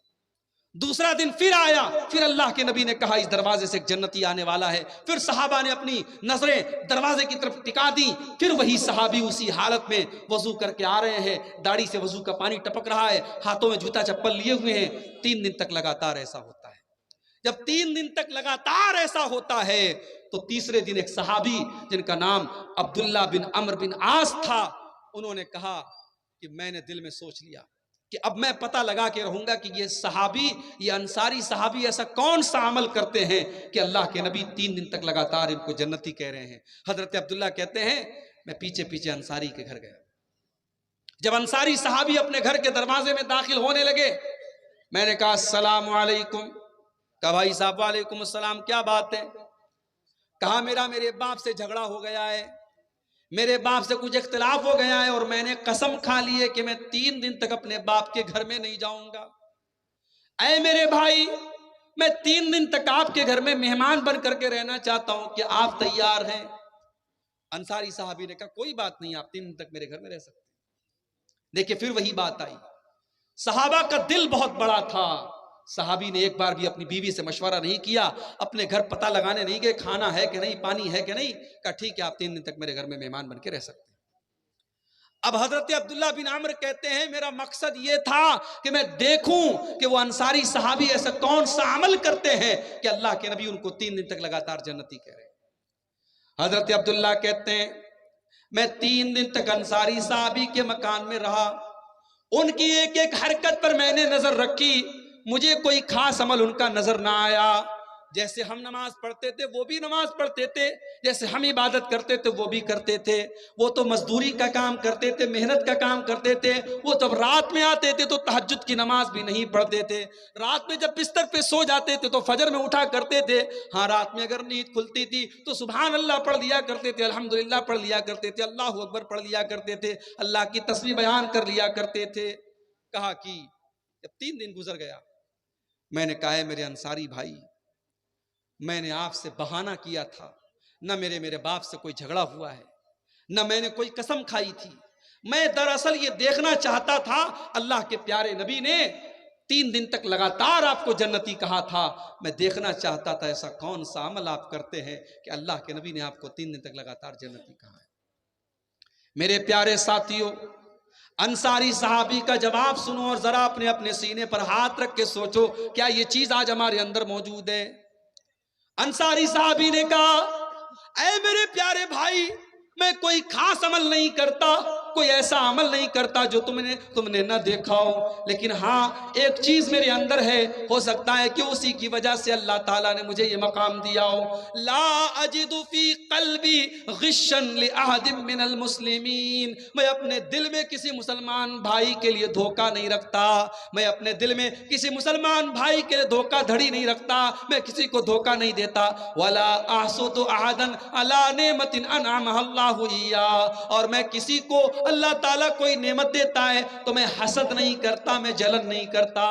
دوسرا دن پھر آیا، پھر اللہ کے نبی نے کہا اس دروازے سے ایک جنتی آنے والا ہے، پھر صحابہ نے اپنی نظریں دروازے کی طرف ٹکا دی، پھر وہی صحابی اسی حالت میں وضو کر کے آ رہے ہیں، داڑھی سے وضو کا پانی ٹپک رہا ہے، ہاتھوں میں جوتا چپل لیے ہوئے ہیں۔ 3 دن تک لگاتار ایسا ہوتا ہے۔ جب 3 دن تک لگاتار ایسا ہوتا ہے تو تیسرے دن ایک صحابی جن کا نام عبداللہ بن عمرو بن عاص تھا، انہوں نے کہا کہ میں نے دل میں سوچ لیا کہ اب میں پتہ لگا کے رہوں گا کہ یہ صحابی، یہ انصاری صحابی ایسا کون سا عمل کرتے ہیں کہ اللہ کے نبی 3 دن تک لگاتار ان کو جنتی کہہ رہے ہیں۔ حضرت عبداللہ کہتے ہیں میں پیچھے پیچھے انصاری کے گھر گیا۔ جب انصاری صحابی اپنے گھر کے دروازے میں داخل ہونے لگے، میں نے کہا السلام علیکم۔ کہا بھائی صاحب وعلیکم السلام، کیا بات ہے؟ کہا میرے باپ سے جھگڑا ہو گیا ہے، میرے باپ سے کچھ اختلاف ہو گیا ہے اور میں نے قسم کھا لی ہے کہ میں 3 دن تک اپنے باپ کے گھر میں نہیں جاؤں گا۔ اے میرے بھائی، میں 3 دن تک آپ کے گھر میں مہمان بن کر کے رہنا چاہتا ہوں، کہ آپ تیار ہیں؟ انصاری صحابی نے کہا کوئی بات نہیں، آپ 3 دن تک میرے گھر میں رہ سکتے ہیں۔ دیکھیں پھر وہی بات آئی، صحابہ کا دل بہت بڑا تھا، صحابی نے ایک بار بھی اپنی بیوی سے مشورہ نہیں کیا، اپنے گھر پتہ لگانے نہیں گئے کھانا ہے کہ نہیں، پانی ہے کہ نہیں، کہا ٹھیک ہے آپ 3 دن تک میرے گھر میں مہمان بن کے رہ سکتے ہیں۔ اب حضرت عبداللہ بن عمرو کہتے ہیں میرا مقصد یہ تھا کہ میں دیکھوں کہ وہ انصاری صحابی ایسا کون سا عمل کرتے ہیں کہ اللہ کے نبی ان کو 3 دن تک لگاتار جنتی کہہ رہے ہیں۔ حضرت عبداللہ کہتے ہیں میں 3 دن تک انصاری صحابی کے مکان میں رہا، ان کی ایک ایک حرکت پر میں نے نظر رکھی، مجھے کوئی خاص عمل ان کا نظر نہ آیا۔ جیسے ہم نماز پڑھتے تھے وہ بھی نماز پڑھتے تھے، جیسے ہم عبادت کرتے تھے وہ بھی کرتے تھے، وہ تو مزدوری کا کام کرتے تھے، محنت کا کام کرتے تھے، وہ جب رات میں آتے تھے تو تہجد کی نماز بھی نہیں پڑھتے تھے، رات میں جب بستر پہ سو جاتے تھے تو فجر میں اٹھا کرتے تھے، ہاں رات میں اگر نیند کھلتی تھی تو سبحان اللہ پڑھ لیا کرتے تھے، الحمدللہ پڑھ لیا کرتے تھے، اللہ اکبر پڑھ لیا کرتے تھے، اللہ کی تسبیح بیان کر لیا کرتے تھے۔ کہا کہ جب 3 دن گزر گیا، میں نے کہا ہے میرے انصاری بھائی، میں نے آپ سے بہانہ کیا تھا، نہ میرے باپ سے کوئی جھگڑا ہوا ہے، نہ میں نے کوئی قسم کھائی تھی، میں دراصل یہ دیکھنا چاہتا تھا، اللہ کے پیارے نبی نے 3 دن تک لگاتار آپ کو جنتی کہا تھا، میں دیکھنا چاہتا تھا ایسا کون سا عمل آپ کرتے ہیں کہ اللہ کے نبی نے آپ کو 3 دن تک لگاتار جنتی کہا ہے۔ میرے پیارے ساتھیوں، انصاری صحابی کا جواب سنو اور ذرا اپنے سینے پر ہاتھ رکھ کے سوچو کیا یہ چیز آج ہمارے اندر موجود ہے؟ انصاری صحابی نے کہا اے میرے پیارے بھائی، میں کوئی خاص عمل نہیں کرتا، کوئی ایسا عمل نہیں کرتا جو تم نے نہ دیکھا ہو، لیکن ہاں ایک چیز میرے اندر ہے، ہو سکتا ہے کہ اسی کی وجہ سے اللہ تعالیٰ نے مجھے یہ مقام دیا ہو۔ لا اجد فی قلبی غشا لأحد من المسلمین، میں اپنے دل میں کسی مسلمان بھائی کے لیے دھوکہ نہیں رکھتا، میں اپنے دل میں کسی مسلمان بھائی کے لیے دھوکہ دھڑی نہیں رکھتا، میں کسی کو دھوکہ نہیں دیتا۔ ولا احسد احدا علی نعمت انعمها اللہ ایاہ، اور میں کسی کو اللہ تعالیٰ کوئی نعمت دیتا ہے تو میں حسد نہیں کرتا، میں جلن نہیں کرتا،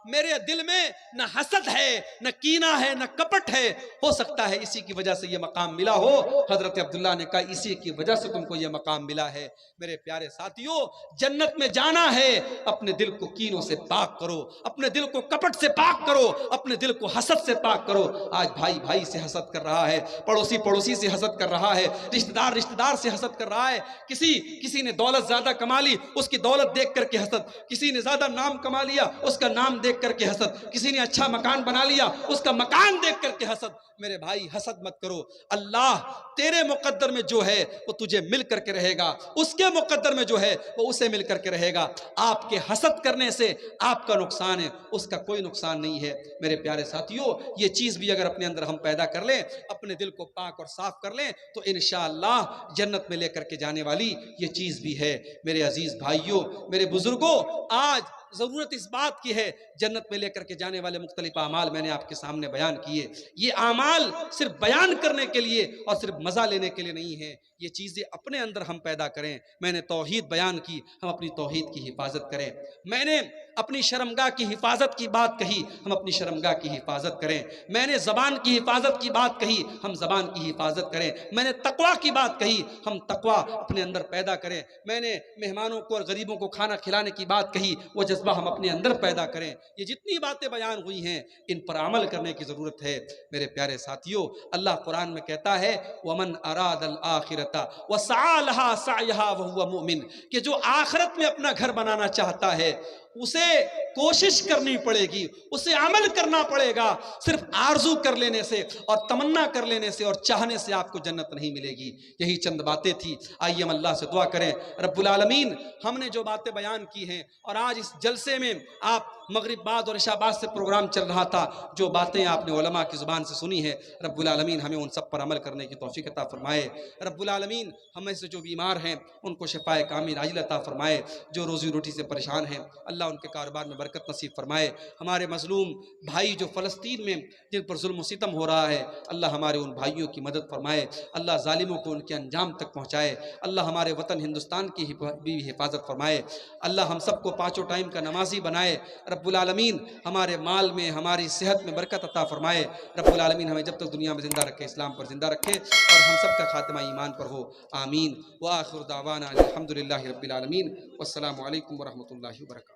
میرے دل میں نہ حسد ہے، نہ کینہ ہے، نہ کپٹ ہے۔ ہو سکتا ہے اسی کی وجہ سے یہ مقام ملا ہو۔ حضرت عبداللہ نے کہا اسی کی وجہ سے تم کو یہ مقام ملا ہے۔ میرے پیارے ساتھیوں، جنت میں جانا ہے، اپنے دل کو کینوں سے پاک کرو، اپنے دل کو کپٹ سے پاک کرو، اپنے دل کو حسد سے پاک کرو۔ آج بھائی بھائی سے حسد کر رہا ہے، پڑوسی پڑوسی سے حسد کر رہا ہے، رشتہ دار سے حسد کر رہا ہے، کسی نے دولت زیادہ کما لی، اس کی دولت دیکھ کر کے حسد، کسی نے زیادہ نام کما لیا، اس کا نام دیکھ کر کے حسد، کسی نے اچھا مکان بنا لیا، اس کا مکان دیکھ کر کے حسد۔ میرے بھائی حسد مت کرو، اللہ تیرے مقدر میں جو ہے وہ تجھے مل کر کے رہے گا، اس کے مقدر میں جو ہے وہ اسے مل کر کے رہے گا۔ آپ کے حسد کرنے سے آپ کا نقصان ہے، اس کا کوئی نقصان نہیں ہے۔ میرے پیارے ساتھیوں، یہ چیز بھی اگر اپنے اندر ہم پیدا کر لیں، اپنے دل کو پاک اور صاف کر لیں، تو انشاءاللہ جنت میں لے کر کے جانے والی یہ چیز بھی ہے۔ میرے عزیز بھائیوں، میرے بزرگوں، آج ضرورت اس بات کی ہے، جنت میں لے کر کے جانے والے مختلف اعمال میں نے آپ کے سامنے بیان کیے۔ یہ اعمال صرف بیان کرنے کے لیے اور صرف مزہ لینے کے لیے نہیں ہے، یہ چیزیں اپنے اندر ہم پیدا کریں۔ میں نے توحید بیان کی، ہم اپنی توحید کی حفاظت کریں۔ میں نے اپنی شرمگاہ کی حفاظت کی بات کہی، ہم اپنی شرمگاہ کی حفاظت کریں۔ میں نے زبان کی حفاظت کی بات کہی، ہم زبان کی حفاظت کریں۔ میں نے تقویٰ کی بات کہی، ہم تقویٰ اپنے اندر پیدا کریں۔ میں نے مہمانوں کو اور غریبوں کو کھانا کھلانے کی بات کہی، وہ جذبہ ہم اپنے اندر پیدا کریں۔ یہ جتنی باتیں بیان ہوئی ہیں، ان پر عمل کرنے کی ضرورت ہے۔ میرے پیارے ساتھیوں، اللہ قرآن میں کہتا ہے وَمَنْ أَرَادَ الْآخِرَةَ وَسَعَى لَهَا سَعْيَهَا وَهُوَ مُؤْمِنٌ، کہ جو آخرت میں اپنا گھر بنانا چاہتا ہے، اسے کوشش کرنی پڑے گی، اسے عمل کرنا پڑے گا۔ صرف آرزو کر لینے سے اور تمنا کر لینے سے اور چاہنے سے آپ کو جنت نہیں ملے گی۔ یہی چند باتیں تھی۔ آئیے ہم اللہ سے دعا کریں، رب العالمین ہم نے جو باتیں بیان کی ہیں، اور آج اس جلسے میں آپ مغرب بعد اور عشاء بعد سے پروگرام چل رہا تھا، جو باتیں آپ نے علماء کی زبان سے سنی ہیں، رب العالمین ہمیں ان سب پر عمل کرنے کی توفیق عطا فرمائے۔ رب العالمین ہمیں سے جو بیمار ہیں ان کو شفائے کامل عاجل عطا فرمائے، جو روزی روٹی سے پریشان ہیں اللہ ان کے کاروبار میں برکت نصیب فرمائے۔ ہمارے مظلوم بھائی جو فلسطین میں جن پر ظلم و ستم ہو رہا ہے، اللہ ہمارے ان بھائیوں کی مدد فرمائے، اللہ ظالموں کو ان کے انجام تک پہنچائے، اللہ ہمارے وطن ہندوستان کی بھی حفاظت فرمائے، اللہ ہم سب کو پانچوں ٹائم کا نمازی بنائے، رب العالمین ہمارے مال میں ہماری صحت میں برکت عطا فرمائے، رب العالمین ہمیں جب تک دنیا میں زندہ رکھے اسلام پر زندہ رکھے، اور ہم سب کا خاتمہ ایمان پر ہو، آمین۔ وآخر دعوانا الحمدللہ رب العالمین، والسلام علیکم ورحمۃ اللہ وبرکاتہ۔